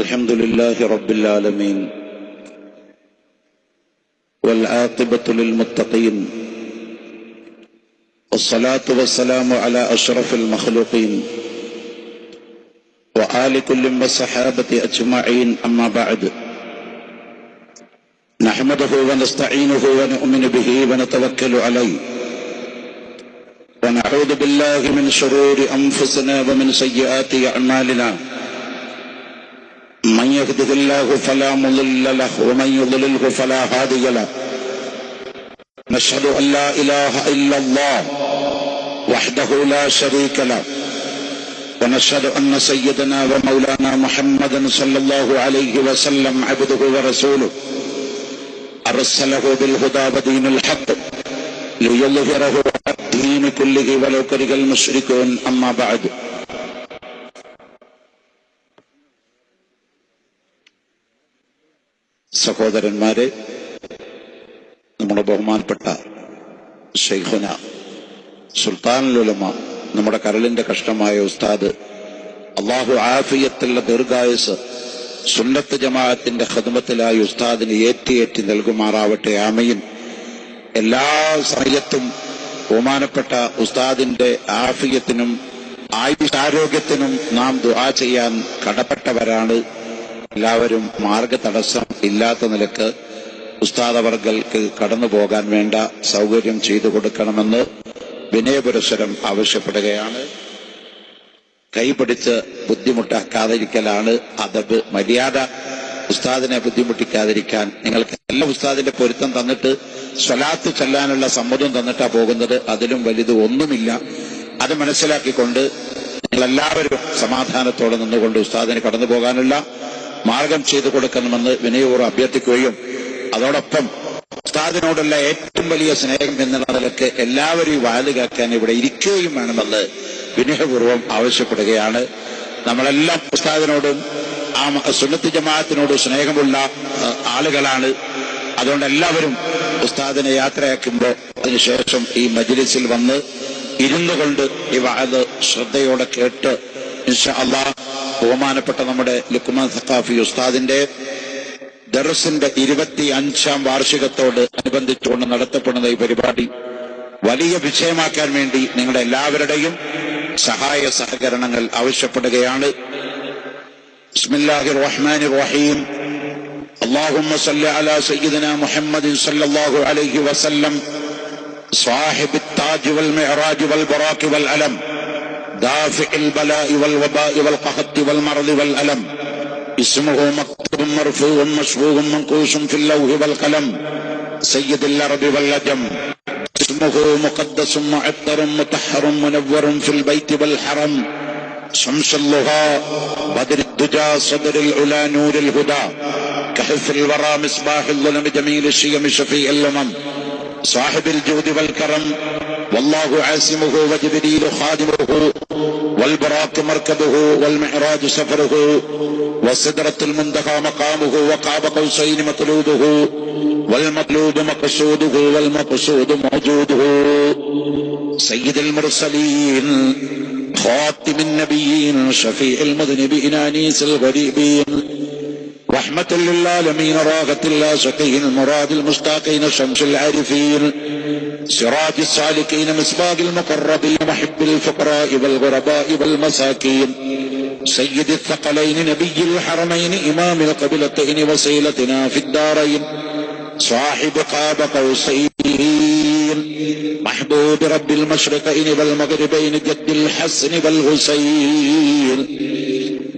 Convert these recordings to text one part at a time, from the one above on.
الحمد لله رب العالمين والعاقبة للمتقين والصلاة والسلام على أشرف المخلوقين وآل كل والصحابة أجمعين أما بعد نحمده ونستعينه ونؤمن به ونتوكل عليه ونعوذ بالله من شرور أنفسنا ومن سيئات أعمالنا من يهده الله فلا مضل له ومن يضلله فلا هادي له نشهد أن لا إله إلا الله وحده لا شريك له ونشهد أن سيدنا ومولانا محمدا صلى الله عليه وسلم عبده ورسوله أرسله بالهدى ودين الحق ليظهره على الدين كله ولو كره المشركون أما بعد. സഹോദരന്മാരെ, നമ്മുടെ ബഹുമാനപ്പെട്ട ശൈഖുന സുൽത്താനുൽ ഉലമ, നമ്മുടെ കരളിന്റെ കഷ്ടമായ ഉസ്താദ്, അള്ളാഹു ആഫിയത്തുള്ള ദീർഘായുസ് സുന്നത്ത് ജമാഅത്തിന്റെ ഖിദ്മത്തിലായി ഉസ്താദിന് ഏറ്റി നൽകുമാറാവട്ടെ. ആമീൻ. എല്ലാ സമയത്തും ബഹുമാനപ്പെട്ട ഉസ്താദിന്റെ ആഫിയത്തിനും ആരോഗ്യത്തിനും നാം ദുആ ചെയ്യാൻ കടപ്പെട്ടവരാണ്. എല്ലാവരും മാർഗതടസ്സം ഇല്ലാത്ത നിലക്ക് ഉസ്താദ് അവർകൾക്ക് കടന്നു പോകാൻ വേണ്ട സൗകര്യം ചെയ്തു കൊടുക്കണമെന്ന് വിനയപുരസ്സരം ആവശ്യപ്പെടുകയാണ്. കൈപിടിച്ച് ബുദ്ധിമുട്ടാക്കാതിരിക്കലാണ് അദബ്, മര്യാദ. ഉസ്താദിനെ ബുദ്ധിമുട്ടിക്കാതിരിക്കാൻ നിങ്ങൾക്ക് എല്ലാ ഉസ്താദിന്റെ പൊരുത്തം തന്നിട്ട് സ്വലാത്ത് ചൊല്ലാനുള്ള സമ്മതം തന്നിട്ടാ പോകുന്നത്. അതിലും വലുത് ഒന്നുമില്ല. അത് മനസ്സിലാക്കിക്കൊണ്ട് നിങ്ങളെല്ലാവരും സമാധാനത്തോടെ നിന്നുകൊണ്ട് ഉസ്താദിന് കടന്നു പോകാനുള്ള മാർഗം ചെയ്തു കൊടുക്കണമെന്ന് വിനയപൂർവ്വം അഭ്യർത്ഥിക്കുകയും അതോടൊപ്പം ഉസ്താദിനോടുള്ള ഏറ്റവും വലിയ സ്നേഹം എന്നുള്ള നിലക്ക് എല്ലാവരും വാല് കേൾക്കാൻ ഇവിടെ ഇരിക്കുകയും വേണമെന്ന് വിനയപൂർവ്വം ആവശ്യപ്പെടുകയാണ്. നമ്മളെല്ലാം ഉസ്താദിനോടും ആ സുന്നത്ത് ജമാഅത്തിനോടും സ്നേഹമുള്ള ആളുകളാണ്. അതുകൊണ്ട് എല്ലാവരും ഉസ്താദിനെ യാത്രയാക്കുമ്പോൾ അതിനുശേഷം ഈ മജ്ലിസിൽ വന്ന് ഇരുന്നു കൊണ്ട് ഈ വഅദ് ശ്രദ്ധയോടെ കേട്ട് ഇൻഷാ അല്ലാഹ് ബഹുമാനപ്പെട്ട നമ്മുടെ ലുക്മാൻ സഖാഫി ഉസ്താദിന്റെ ദർസിന്റെ 25ാം വാർഷികത്തോട് അനുബന്ധിച്ചുകൊണ്ട് നടത്തപ്പെടുന്ന ഈ പരിപാടി വലിയ വിജയമാക്കാൻ വേണ്ടി നിങ്ങളുടെ എല്ലാവരുടെയും സഹായ സഹകരണങ്ങൾ ആവശ്യപ്പെടുകയാണ്. ബിസ്മില്ലാഹിർ റഹ്മാനിർ റഹീം. അല്ലാഹുമ്മ സല്ലി അലാ സയ്യിദിനാ മുഹമ്മദിൻ സല്ലല്ലാഹു അലൈഹി വസല്ലം സാഹിബിത് താജ് വൽ മിഅ്റാജ് വൽ ബറാഖ് വൽ അലം دافع البلاء والوباء والقحط والمرض والألم اسمه مكتوب مرفوع مشفوع منقوش في اللوح والقلم سيد الأرض والأجم اسمه مقدس معطر مطهر منور في البيت والحرم شمس اللها بدر الدجى صدر العلا نور الهدى كحف الورى مصباح الظلم جميل الشيم شفيع الأمم صاحب الجود والكرم والله عاصمه وجبريل خادمه والبراق مركبه والمعراج سفره والسدرة المنتهى مقامه وقاب قوسين مطلوبه والمطلوب مقصوده والمقصود موجوده سيد المرسلين خاتم النبيين شفيع المذنبين انيس الغريبين رحمة للعالمين راغة الله شقي المراد المشتاقين شمس العارفين سراج السالكين مصباح المقربين محب الفقراء والغرباء والمساكين سيد الثقلين نبي الحرمين إمام القبلتين وسيلتنا في الدارين صاحب قاب قوسين محبوب رب المشرقين والمغربين جد الحسن والحسين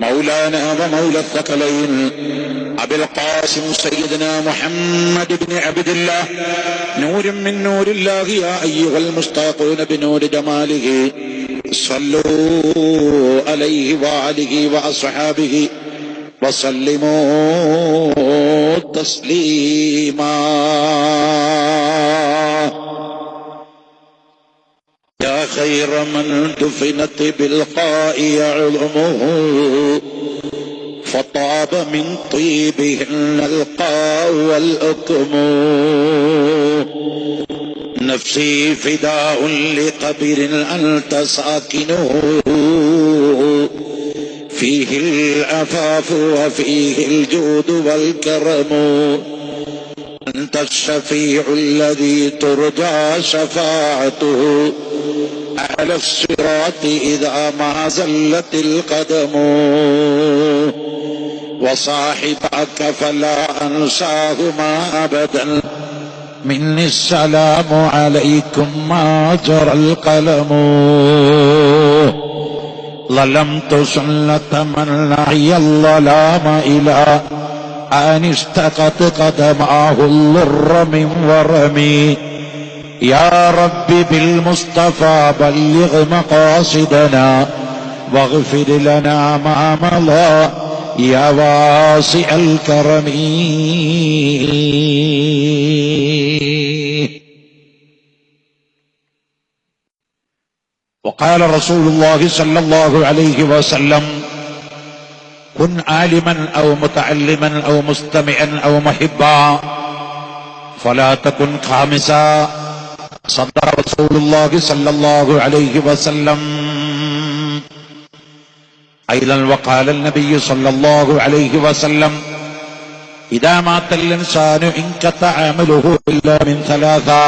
مولانا ومولى الثقلين أبي القاسم سيدنا محمد بن عبد الله نور من نور الله يا أيها المشتاقون بنور جماله صلوا عليه وآله وأصحابه وسلموا تسليما. يا خير من دفنت بالقاء علمه فطاب من طيبهن القاء والأكم نفسي فداء لقبر أنت ساكنه فيه فيه العفاف وفيه الجود والكرم أنت الشفيع الذي ترجى شفاعته على الصراط إذا ما زلت القدم وصاحبك فلا أنساهما أبدا مني السلام عليكم ما جرى القلم ظلمت سنة من نحي الظلام إلى أن اشتقت قدماه الضر من ورمي يا رب بالمصطفى بلغ مقاصدنا واغفر لنا ما مضى يا واسع الكرم. وقال رسول الله صلى الله عليه وسلم كن عالما أو متعلما أو مستمعا أو محبا فلا تكن خامسا. صدق رسول الله صلى الله عليه وسلم. أيضا وقال النبي صلى الله عليه وسلم إذا مات الإنسان انقطع عمله إلا من ثلاثة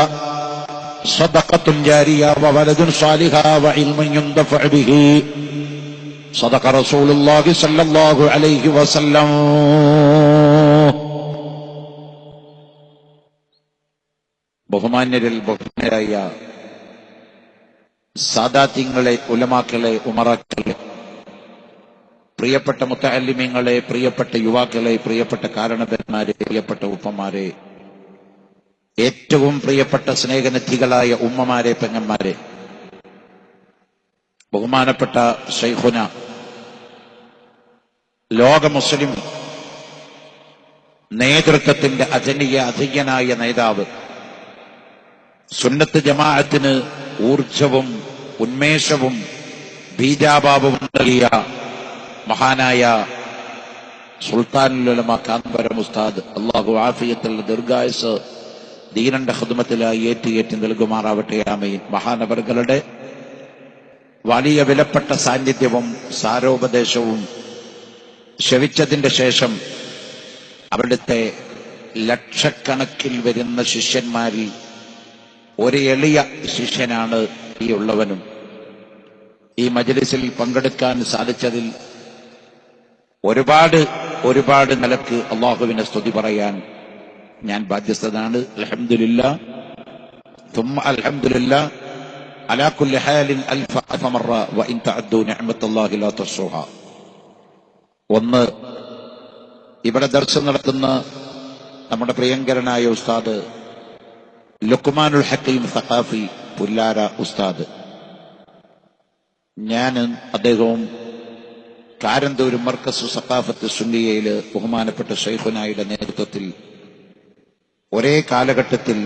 صدقة جارية وولد صالح وعلم ينتفع به. صدق رسول الله صلى الله عليه وسلم. ബഹുമാന്യരിൽ ബഹുമാന്യരായ സാദാത്യങ്ങളെ, ഉലമാക്കളെ, ഉമറാക്കളെ, പ്രിയപ്പെട്ട മുത്തഅല്ലിമീങ്ങളെ, പ്രിയപ്പെട്ട യുവാക്കളെ, പ്രിയപ്പെട്ട കാരണവന്മാരെ, പ്രിയപ്പെട്ട ഉപ്പമാരെ, ഏറ്റവും പ്രിയപ്പെട്ട സ്നേഹനിധികളായ ഉമ്മമാരെ, പെങ്ങന്മാരെ, ബഹുമാനപ്പെട്ട ശൈഖുന ലോക മുസ്ലിം നേതൃത്വത്തിന്റെ അജയ്യനായ നേതാവ്, സുന്നത്ത് ജമാഅത്തിന് ഊർജവും ഉന്മേഷവും ബീജാഭാവവും നൽകിയ മഹാനായ സുൽത്താനുൽ ഉലമ കാന്തപുരം ഉസ്താദ് അല്ലാഹു ആഫിയത്തുള്ള ദീർഘായുസ് ദീനന്റെ ഖിദ്മത്തിലായി ഏറ്റി നൽകുമാറാവട്ടെ. ആമീൻ. മഹാനവറുകളുടെ വലിയ വിലപ്പെട്ട സാന്നിധ്യവും സാരോപദേശവും ശ്രവിച്ചതിന്റെ ശേഷം അവിടുത്തെ ലക്ഷക്കണക്കിൽ വരുന്ന ശിഷ്യന്മാരിൽ ഒരു എളിയ ശിഷ്യനാണ് ഈ ഉള്ളവനും. ഈ മജ്ലിസിൽ പങ്കെടുക്കാൻ സാധിച്ചതിൽ ഒരുപാട് നിലക്ക് അള്ളാഹുവിനെ സ്തുതി പറയാൻ ഞാൻ ബാധ്യസ്ഥനാണ്. അൽഹംദുലില്ലാഹ് തുമ്മ അൽഹംദുലില്ലാഹ് അലാ കുല്ലി ഹാലിൻ അൽഫ മറ വ ഇൻ തഅദ്ദു നിഅമത്തുല്ലാഹി ലാ തുഹ്സുഹാ. ഒന്ന്, ഇവിടെ ദർസ് നടത്തുന്ന നമ്മുടെ പ്രിയങ്കരനായ ഉസ്താദ് ലുക്മാനുൽ ഹക്കീം സഖാഫി പുല്ലാര ഉസ്താദ്, ഞാനും അദ്ദേഹവും കാരന്തൂർ മർക്കസ് സഖാഫത്ത് സുന്നിയയില് ബഹുമാനപ്പെട്ട ശൈഖുനായുടെ നേതൃത്വത്തിൽ ഒരേ കാലഘട്ടത്തിൽ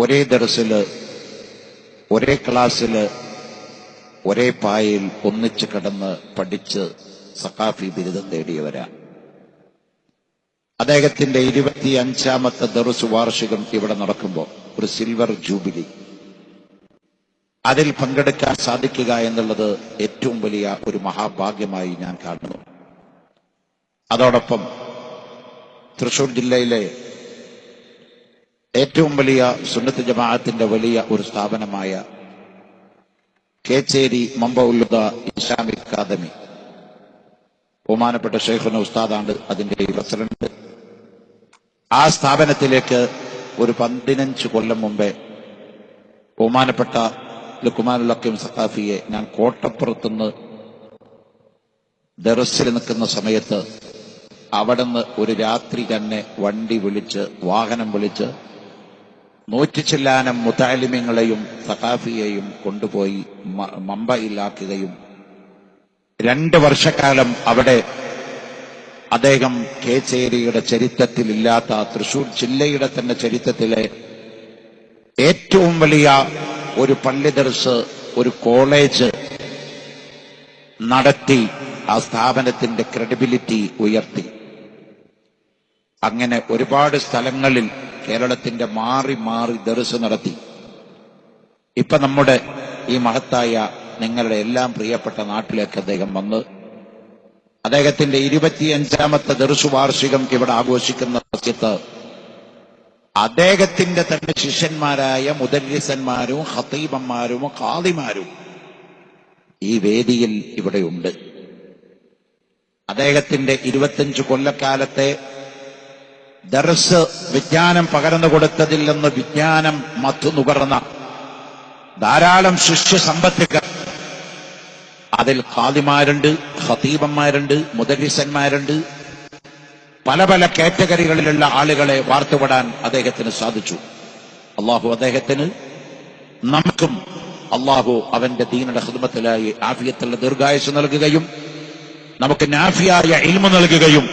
ഒരേ ദർസില് ഒരേ ക്ലാസ്സില് ഒരേ പായയിൽ ഒന്നിച്ച് കിടന്ന് പഠിച്ച് സഖാഫി ബിരുദം നേടിയവരാ. അദ്ദേഹത്തിന്റെ 25ാമത്തെ ദർസ് വാർഷികം ഇവിടെ നടക്കുമ്പോൾ ഒരു സിൽവർ ജൂബിലി, അതിൽ പങ്കെടുക്കാൻ സാധിക്കുക എന്നുള്ളത് ഏറ്റവും വലിയ ഒരു മഹാഭാഗ്യമായി ഞാൻ കാണുന്നു. അതോടൊപ്പം തൃശൂർ ജില്ലയിലെ ഏറ്റവും വലിയ സുന്നത്ത് ജമാഅത്തിന്റെ വലിയ ഒരു സ്ഥാപനമായ കേച്ചേരി മമ്പഉൽ-ഹുദ ഇസ്ലാമിക് അക്കാദമി, ബഹുമാനപ്പെട്ട ശൈഖുന ഉസ്താദാണ് അതിന്റെ പ്രസിഡന്റ്. ആ സ്ഥാപനത്തിലേക്ക് ഒരു 15 കൊല്ലം മുമ്പേ ബഹുമാനപ്പെട്ട ലുക്മാനുൽ ഹക്കീം സഖാഫിയെ ഞാൻ കോട്ടപ്പുറത്തുനിന്ന് ദർസിൽ നിൽക്കുന്ന സമയത്ത് അവിടുന്ന് ഒരു രാത്രി തന്നെ വണ്ടി വിളിച്ച്, വാഹനം വിളിച്ച് 100 ചില്ലാനം മുതഅല്ലിമീങ്ങളെയും സഖാഫിയെയും കൊണ്ടുപോയി മമ്പയിലാക്കുകയും 2 വർഷക്കാലം അവിടെ അദ്ദേഹം കേച്ചേരിയുടെ ചരിത്രത്തിലില്ലാത്ത, തൃശൂർ ജില്ലയുടെ തന്നെ ചരിത്രത്തിലെ ഏറ്റവും വലിയ ഒരു പള്ളി ദർസ്, ഒരു കോളേജ് നടത്തി ആ സ്ഥാപനത്തിന്റെ ക്രെഡിബിലിറ്റി ഉയർത്തി. അങ്ങനെ ഒരുപാട് സ്ഥലങ്ങളിൽ കേരളത്തിന്റെ മാറി ദർസ് നടത്തി. ഇപ്പൊ നമ്മുടെ ഈ മഹത്തായ നിങ്ങളുടെ എല്ലാം പ്രിയപ്പെട്ട നാട്ടിലേക്ക് അദ്ദേഹം വന്ന് അദ്ദേഹത്തിന്റെ 25ാമത്തെ ദർസ് വാർഷികം ഇവിടെ ആഘോഷിക്കുന്ന സമയത്ത് അദ്ദേഹത്തിന്റെ തന്നെ ശിഷ്യന്മാരായ മുദരിസന്മാരും ഖതീബന്മാരും ഖാദിമാരും ഈ വേദിയിൽ ഇവിടെയുണ്ട്. അദ്ദേഹത്തിന്റെ 25 കൊല്ലക്കാലത്തെ ദർസ് വിജ്ഞാനം പകർന്നു കൊടുത്തതിൽ നിന്ന് വിജ്ഞാനം മധു നുകർന്ന ധാരാളം ശിഷ്യ സമ്പത്തുകൾ അതിൽ ഖാദിമാരുണ്ട്, ഖതീബന്മാരുണ്ട്, മുദരിസന്മാരുണ്ട്. പല പല കാറ്റഗറികളിലുള്ള ആളുകളെ വാർത്തുവിടാൻ അദ്ദേഹത്തിന് സാധിച്ചു. അള്ളാഹു അദ്ദേഹത്തിന് നമുക്കും അള്ളാഹു അവന്റെ ദീനിന്റെ ഖിദ്മത്തിലായി ആഫിയത്തുള്ള ദീർഘായുസ് നൽകുകയും നമുക്ക് നാഫിയായ ഇൽമു നൽകുകയും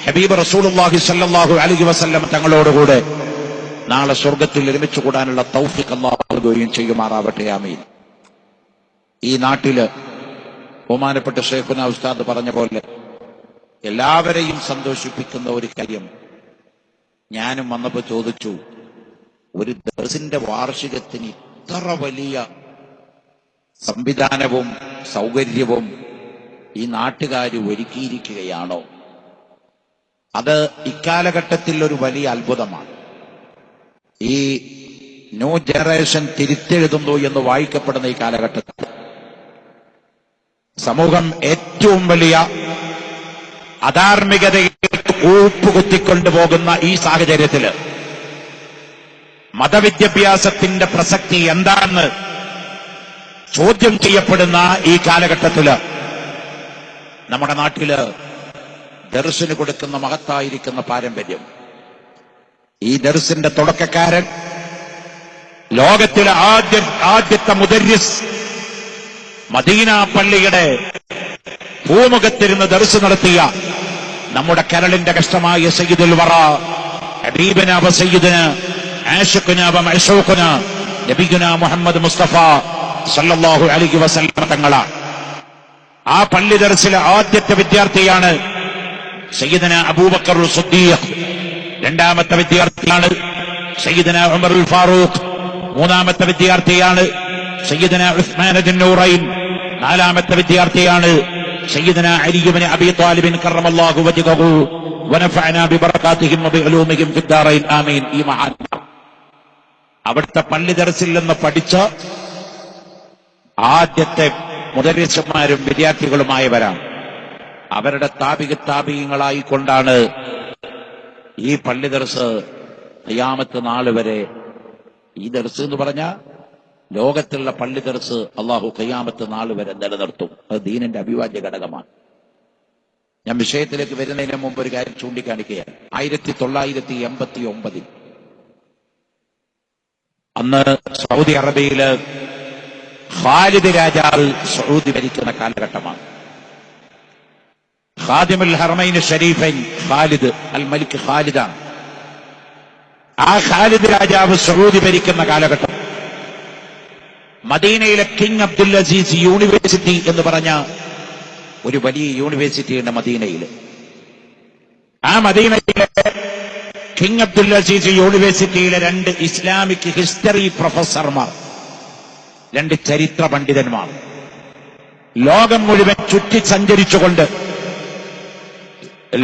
ഹബീബ് റസൂലുള്ളാഹി സ്വല്ലല്ലാഹു അലൈഹി വസല്ലം തങ്ങളോടുകൂടെ നാളെ സ്വർഗത്തിൽ ഒരുമിച്ച് കൂടാനുള്ള തൗഫീഖ് അല്ലാഹു നൽകുകയും ചെയ്യുമാറാവട്ടെ. ആമീൻ. ഈ നാട്ടില് ബഹുമാനപ്പെട്ട ശൈഖുനാ ഉസ്താദ് പറഞ്ഞ പോലെ എല്ലാവരെയും സന്തോഷിപ്പിക്കുന്ന ഒരു കാര്യം ഞാനും വന്നപ്പോ ചോദിച്ചു, ഒരു ദർസിന്റെ വാർഷികത്തിന് ഇത്ര വലിയ സംവിധാനവും സൗകര്യവും ഈ നാട്ടുകാർ ഒരുക്കിയിരിക്കുകയാണോ? അത് ഇക്കാലഘട്ടത്തിൽ ഒരു വലിയ അത്ഭുതമാണ്. ഈ ന്യൂ ജനറേഷൻ തിരുത്തെഴുതുന്നു എന്ന് വായിക്കപ്പെടുന്ന ഈ കാലഘട്ടത്തിൽ സമൂഹം ഏറ്റവും വലിയ അധാർമികതയിലേക്ക് കൂപ്പുകുത്തിക്കൊണ്ടുപോകുന്ന ഈ സാഹചര്യത്തില് മതവിദ്യാഭ്യാസത്തിന്റെ പ്രസക്തി എന്താണെന്ന് ചോദ്യം ചെയ്യപ്പെടുന്ന ഈ കാലഘട്ടത്തില് നമ്മുടെ നാട്ടില് ദർസിന് കൊടുക്കുന്ന മഹത്തായിരിക്കുന്ന പാരമ്പര്യം, ഈ ദർസിന്റെ തുടക്കക്കാരൻ, ലോകത്തിലെ ആദ്യത്തെ മുദരിസ്, മദീന പള്ളിയുടെ ഭൂമുഖത്തിരുന്ന് ദർസ് നടത്തിയ നമ്മുടെ കരളിന്റെ കഷ്ടമായ സയ്യിദുൽ വറ ഹബീബന വ സയ്യിദന ആശിഖുന വ മഅശൂഖുന നബിയുന മുഹമ്മദ് മുസ്തഫ സല്ലല്ലാഹു അലൈഹി വസല്ലം തങ്ങളാണ്. ആ പള്ളി ദർസിലെ ആദ്യത്തെ വിദ്യാർത്ഥിയാണ് സയ്യിദന അബൂബക്കർ സിദ്ദീഖ്. രണ്ടാമത്തെ വിദ്യാർത്ഥിയാണ് സയ്യിദന ഉമറുൽ ഫാറൂഖ്. മൂന്നാമത്തെ വിദ്യാർത്ഥിയാണ് സയ്യിദന ഉസ്മാൻ ദുന്നൂറൈൻ. നാലാമത്തെ വിദ്യാർത്ഥിയാണ് സയ്യിദന അലി ഇബ്നു അബീ ത്വാലിബ് കറമല്ലാഹു വജ്ഹഹു വനഫഅനാ ബിബറകാതിഹിം വബിഉലൂമിഹിം ഫിദ്ദാറൈൻ ആമീൻ. ഈ മഹാൻ അവിടുത്തെ പള്ളി ദർസിൽ നിന്ന് പഠിച്ച ആദ്യത്തെ മുദരിസന്മാരും വിദ്യാർത്ഥികളുമായവരാണ്. അവരുടെ താപികങ്ങളായിക്കൊണ്ടാണ് ഈ പള്ളി ദർസ് ഖിയാമത്ത് നാൾ വരെ, ഈ ദർസ് എന്ന് പറഞ്ഞ ലോകത്തുള്ള പള്ളി ദർസ് അള്ളാഹു ഖിയാമത്ത് നാൾ വരെ നിലനിർത്തും. അത് ദീനിന്റെ അവിഭാജ്യ ഘടകമാണ്. ഞാൻ വിഷയത്തിലേക്ക് വരുന്നതിന് മുമ്പ് ഒരു കാര്യം ചൂണ്ടിക്കാണിക്കുകയാണ്. 1989 അന്ന് സൗദി അറേബ്യയില് ഖാലിദ് രാജാവ് സൗദി ഭരിക്കുന്ന കാലഘട്ടമാണ്. ഖാദിമുൽ ഹറമൈൻ ഷരീഫൈൻ ഖാലിദ് അൽ മലിക് ഖാലിദാണ്. ആ ഖാലിദ് രാജാവ് സൗദി ഭരിക്കുന്ന കാലഘട്ടം മദീനയിലെ കിങ് അബ്ദുൽ അസീസ് യൂണിവേഴ്സിറ്റി എന്ന് പറഞ്ഞ ഒരു വലിയ യൂണിവേഴ്സിറ്റിയുണ്ട് മദീനയിൽ. ആ മദീനയിലെ കിങ് അബ്ദുൽ അസീസ് യൂണിവേഴ്സിറ്റിയിലെ 2 ഇസ്ലാമിക് ഹിസ്റ്ററി പ്രൊഫസർമാർ, 2 ചരിത്ര പണ്ഡിതന്മാർ ലോകം മുഴുവൻ ചുറ്റി സഞ്ചരിച്ചുകൊണ്ട്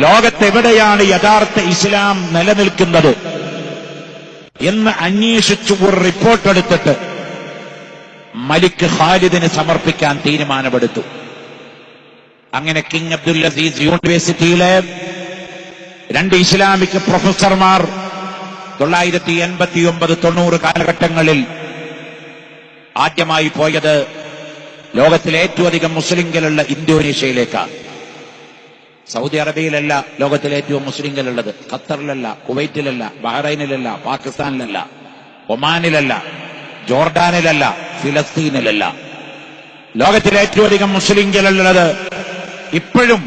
ലോകത്തെവിടെയാണ് യഥാർത്ഥ ഇസ്ലാം നിലനിൽക്കുന്നത് എന്ന് അന്വേഷിച്ചു ഒരു റിപ്പോർട്ട് എടുത്തിട്ട് മലിക് ഖാലിദിന് സമർപ്പിക്കാൻ തീരുമാനമെടുത്തു. അങ്ങനെ കിങ് അബ്ദുൽ അസീസ് യൂണിവേഴ്സിറ്റിയിലെ 2 ഇസ്ലാമിക് പ്രൊഫസർമാർ 1989-90 കാലഘട്ടങ്ങളിൽ ആദ്യമായി പോയത് ലോകത്തിലെ ഏറ്റവും അധികം മുസ്ലിങ്ങളുള്ള ഇന്തോനേഷ്യയിലേക്കാണ്. സൗദി അറേബ്യയിലല്ല ലോകത്തിലെ ഏറ്റവും മുസ്ലിങ്ങളുള്ളത്, ഖത്തറിലല്ല, കുവൈറ്റിലല്ല, ബഹ്റൈനിലല്ല, പാകിസ്ഥാനിലല്ല, ഒമാനിലല്ല, ജോർഡാനിലല്ല, ഫിലസ്തീനിലല്ല. ലോകത്തിലെ ഏറ്റവും അധികം മുസ്ലിങ്ങളുള്ളത് ഇപ്പോഴും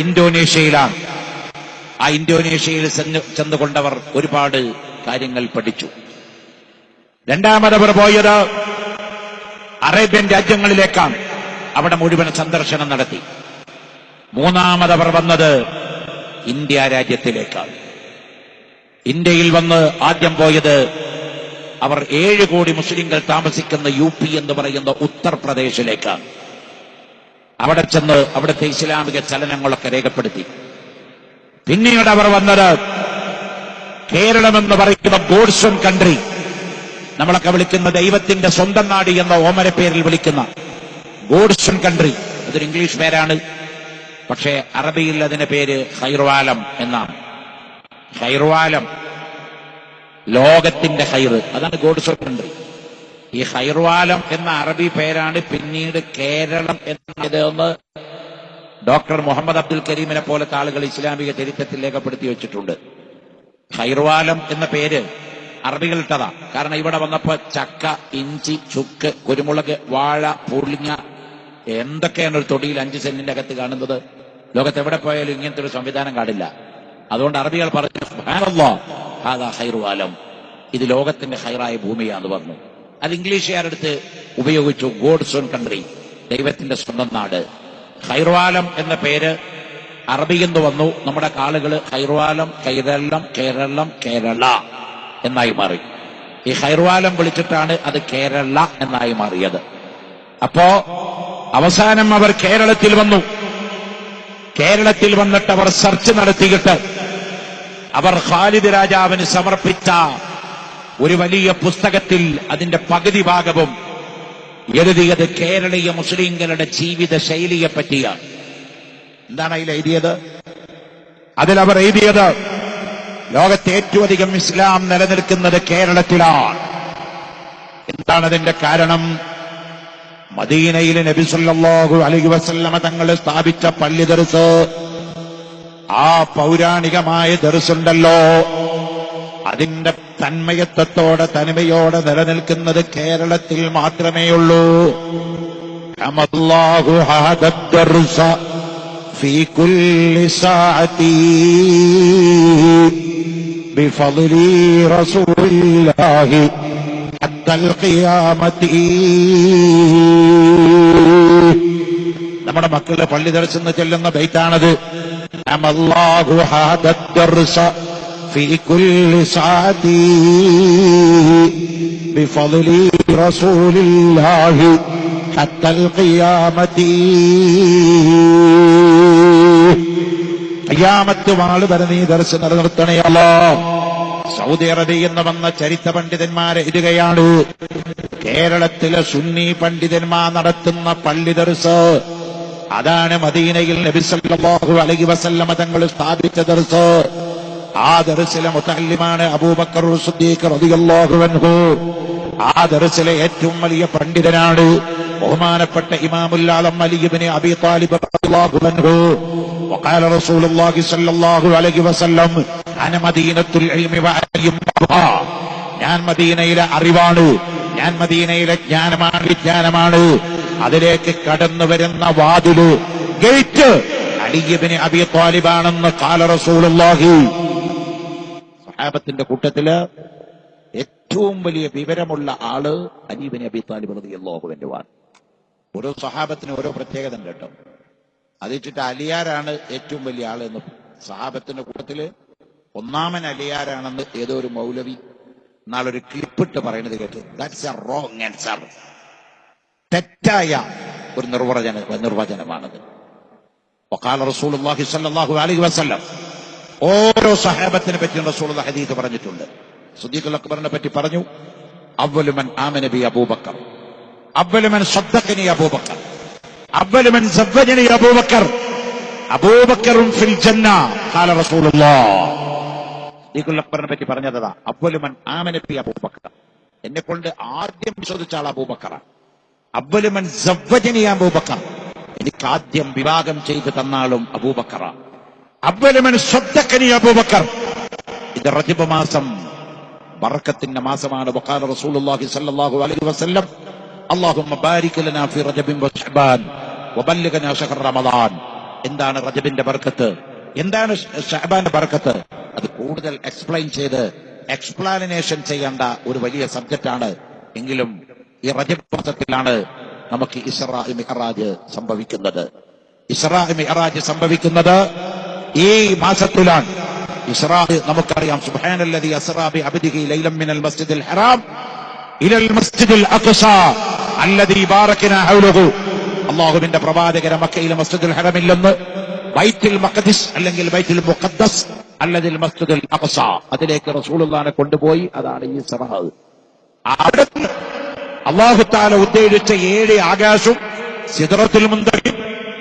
ഇന്തോനേഷ്യയിലാണ്. ആ ഇന്തോനേഷ്യയിൽ ചെന്നുകൊണ്ടവർ ഒരുപാട് കാര്യങ്ങൾ പഠിച്ചു. രണ്ടാമതവർ പോയത് അറേബ്യൻ രാജ്യങ്ങളിലേക്കാണ്. അവിടെ മുഴുവൻ സന്ദർശനം നടത്തി. മൂന്നാമതവർ വന്നത് ഇന്ത്യ രാജ്യത്തിലേക്കാണ്. ഇന്ത്യയിൽ വന്ന് ആദ്യം പോയത് അവർ 7 കോടി മുസ്ലിങ്ങൾ താമസിക്കുന്ന UP എന്ന് പറയുന്ന ഉത്തർപ്രദേശിലേക്കാണ്. അവിടെ ചെന്ന് അവിടുത്തെ ഇസ്ലാമിക ചലനങ്ങളൊക്കെ രേഖപ്പെടുത്തി. പിന്നീട് അവർ വന്നത് കേരളമെന്ന് പറയുന്ന ഗോഡ്സൺ കൺട്രി, നമ്മളൊക്കെ വിളിക്കുന്ന ദൈവത്തിന്റെ സ്വന്തം നാട് എന്ന ഓമന പേരിൽ വിളിക്കുന്ന ഗോഡ്സൺ കൺട്രി, അതൊരു ഇംഗ്ലീഷ് പേരാണ്. പക്ഷേ അറബിയിൽ അതിന്റെ പേര് ഖൈർവാലം എന്നാണ്. ഖൈർവാലം, ലോകത്തിന്റെ ഖൈർ, അതാണ് ഗോഡ്സൺ കൺട്രി. ഈ ഖൈർവാലം എന്ന അറബി പേരാണ് പിന്നീട് കേരളം എന്നതെന്ന് ഡോക്ടർ മുഹമ്മദ് അബ്ദുൽ കരീമിനെ പോലത്തെ ആളുകൾ ഇസ്ലാമിക ചരിത്രത്തിൽ രേഖപ്പെടുത്തി വെച്ചിട്ടുണ്ട്. ഖൈർവാലം എന്ന പേര് അറബികളിട്ടതാ. കാരണം ഇവിടെ വന്നപ്പോ ചക്ക, ഇഞ്ചി, ചുക്ക്, കുരുമുളക്, വാഴ, പുളിങ്ങ, എന്തൊക്കെയാണ് ഒരു തൊടിയിൽ 5 സെന്റിന്റെ അകത്ത് കാണുന്നത്. ലോകത്ത് എവിടെ പോയാലും ഇങ്ങനത്തെ ഒരു സംവിധാനം കാണില്ല. അതുകൊണ്ട് അറബികൾ പറഞ്ഞു സുബ്ഹാനല്ലാഹ് ഹാദാ ഖൈർവാലം, ഇത് ലോകത്തിന്റെ ഖൈറായ ഭൂമിയാന്ന് പറഞ്ഞു. അത് ഇംഗ്ലീഷുകാരെടുത്ത് ഉപയോഗിച്ചു. ഗോഡ്സോൺ കൺട്രി, ദൈവത്തിന്റെ സ്വന്തം നാട്. ഖൈർവാലം എന്ന പേര് അറബിയിൽ നിന്ന് വന്നു. നമ്മുടെ ആളുകൾ ഖൈർവാലം, കൈരളം, കേരളം, കേരള എന്നായി മാറി. ഈ ഖൈർവാലം വിളിച്ചിട്ടാണ് അത് കേരള എന്നായി മാറിയത്. അപ്പോ അവസാനം അവർ കേരളത്തിൽ വന്നു. കേരളത്തിൽ വന്നിട്ട് അവർ സെർച്ച് നടത്തിയിട്ട് അവർ ഖാലിദ് രാജാവിന് സമർപ്പിച്ച ഒരു വലിയ പുസ്തകത്തിൽ അതിന്റെ പകുതി ഭാഗവും എഴുതിയത് കേരളീയ മുസ്ലിങ്ങളുടെ ജീവിത ശൈലിയെ പറ്റിയാണ്. എന്താണ് അതിൽ എഴുതിയത്? അതിലവർ എഴുതിയത് ലോകത്തെ ഏറ്റവും അധികം ഇസ്ലാം നിലനിൽക്കുന്നത് കേരളത്തിലാണ്. എന്താണ് അതിന്റെ കാരണം? മദീനയിൽ നബി സല്ലല്ലാഹു അലൈഹി വസല്ലമ തങ്ങൾ സ്ഥാപിച്ച പള്ളി ദർസ്, ആ പൗരാണികമായ ദർസുണ്ടല്ലോ, അതിന്റെ തന്മയത്വത്തോടെ തനിമയോടെ നിലനിൽക്കുന്നത് കേരളത്തിൽ മാത്രമേ ഉള്ളൂ. അല്ലാഹു ഹദദ് ദർസ ഫീ കുല്ലി സഅതി ബിഫദ്ലി റസൂലില്ലാഹി ഹത്തൽ ഖിയാമത്തി. നമ്മുടെ മക്കളുടെ പള്ളി ദർശനം ചെല്ലുന്ന ബൈത്താണത്. അല്ലാഹു ഹദദ് ദർസ ഫീ കുല്ലി സഅതി ബിഫദ്ലി റസൂലില്ലാഹി ഹത്തൽ ഖിയാമത്തി. ഖിയാമത്ത് വാള് വരെ നീ ദർശനം നിലനിർത്തണേ അല്ലാഹ്. സൗദി അറേബ്യയിൽ നിന്ന് വന്ന ചരിത്ര പണ്ഡിതന്മാരെ എഴുതുകയാണ്, കേരളത്തിലെ സുന്നി പണ്ഡിതന്മാർ നടത്തുന്ന പള്ളി ദർസ്, അതാണ് മദീനയിൽ നബി സല്ലല്ലാഹു അലൈഹി വസല്ലമ തങ്ങൾ സ്ഥാപിച്ച ദർസ്. ആ ദർസിലെ മുതഅല്ലിമാണ് അബൂബക്കർ സിദ്ദീഖ് റളിയല്ലാഹു അൻഹു. ആ ദർസിലെ ഏറ്റവും വലിയ പണ്ഡിതനാണ് ബഹുമാനപ്പെട്ട ഇമാമുൽ ആലം അലി ഇബ്നു അബി ത്വാലിബ് റളിയല്ലാഹു അൻഹു. وقال رسول الله صلى الله عليه وسلم انا مدينة العلم وعليم بابها. ഞാൻ മദീനയിലെ അറിവാണ്, ഞാൻ മദീനയിലെ ജ്ഞാനമാണ്, വിജ്ഞാനമാണ്. അതിലേക്ക് കടന്നു വരുന്ന വാതില്, ഗേറ്റ് അലി ഇബ്നു അബി ത്വാലിബ് ആണെന്ന് ഖാല റസൂലുള്ളാഹി. സഹാബത്തിന്റെ കൂട്ടത്തില് ഏറ്റവും വലിയ വിവരമുള്ള ആള് അലി ഇബ്നു അബി ത്വാലിബ് റളിയല്ലാഹു അൻഹു. ഓരോ സഹാബത്തിന് ഓരോ പ്രത്യേകത ഉണ്ട് കേട്ടോ. അത് വെച്ചിട്ട് അലിയാരാണ് ഏറ്റവും വലിയ ആളെന്ന് സഹാബത്തിന്റെ കൂട്ടത്തില് ഒന്നാമൻ അലിയാരാണെന്ന് ഏതോ ഒരു മൗലവി നാളൊരു ക്ലിപ്പിട്ട് പറയുന്നത് കേട്ടു. That's A wrong answer. തെറ്റായ ഒരു നിർവചനമാണത്. വഖാല റസൂലുള്ളാഹി സ്വല്ലല്ലാഹു അലൈഹി വസല്ലം. ഓരോ സഹാബത്തിനെ പറ്റി റസൂലുള്ളാഹി ഹദീസ് പറഞ്ഞിട്ടുണ്ട്. സിദ്ദീഖുൽ അക്ബറിനെ പറ്റി പറഞ്ഞു, അവ്വലു മൻ ആമന ബി അബൂബക്കർ, അവ്വലു മൻ സദ്ദഖനി അബൂബക്കർ, അവ്വലു മൻ സവ്വജനി അബൂബക്കർ, അബൂബക്കറുൻ ഫിൽ ജന്ന ഖാല റസൂലുള്ളാഹ്. സിദ്ദീഖുൽ അക്ബറിനെ പറ്റി പറഞ്ഞതാ, അവ്വലു മൻ ആമന ബി അബൂബക്കർ, എന്നെ കൊണ്ട് ആദ്യം വിശ്വസിച്ച ആൾ അബൂബക്കറാണ്. അവ്വലു മൻ സവ്വജനി അബൂബക്കർ, എനിക്ക് ആദ്യം വിവാഹം ചെയ്തു തന്നാളും അബൂബക്കറാണ്. അവ്വലു മൻ സദ്ദഖനി അബൂബക്കർ. ഇത് റജബ് മാസം ബറക്കത്തിന്റെ മാസമാണ്. വഖാല റസൂലുള്ളാഹി സ്വല്ലല്ലാഹു അലൈഹി വസല്ലം അല്ലാഹുമ്മ ബാരിക് ലനാ ഫി റജബിൻ വശഅബാൻ വബല്ലിഗ്നാ ശഹ്റ റമളാൻ. എന്താണ് റജബിന്റെ ബർക്കത്ത്, എന്താണ് ശഅബാന്റെ ബർക്കത്ത്? അത് കൂടുതൽ എക്സ്പ്ലെയിൻ ചെയ്ത് എക്സ്പ്ലാനേഷൻ ചെയ്യേണ്ട ഒരു വലിയ സബ്ജക്റ്റാണ്. എങ്കിലും ഈ റജബ് മാസത്തിലാണ് നമുക്ക് ഇസ്റാ മിഅ്റാജ് സംഭവിക്കുന്നത്. ഇസ്റാ മിഅ്റാജ് സംഭവിക്കുന്നത് ഈ മാസത്തിലാണ്. ഇസ്റാ നമുക്കറിയാം, സുബ്ഹാനല്ലദീ അസ്റാ ബി അബ്ദിഹി ലൈലൻ മിനൽ മസ്ജിദിൽ ഹറാം ഇലൽ മസ്ജിദിൽ അഖ്സാ അല്ലദീ ബാറക്നാ ഹൗലഹു. അള്ളാഹുവിന്റെ പ്രവാചകരെ മക്കയിലെ മസ്ജിദുൽ ഹറമില്ലെന്ന് ബൈത്തുൽ മഖ്ദിസ് അല്ലെങ്കിൽ ബൈത്തുൽ മുഖദ്ദസ് അല്ലെങ്കിൽ മസ്ജിദുൽ അഖ്സ, അതിലേക്ക് റസൂലുള്ളാഹിനെ കൊണ്ടുപോയി. അതാണ് ഈ ഇസ്റാ. അവിടെ അല്ലാഹു തആല ഉദ്ദേശിച്ച 7 ആകാശവും സിദ്റത്തുൽ മുന്തഖയും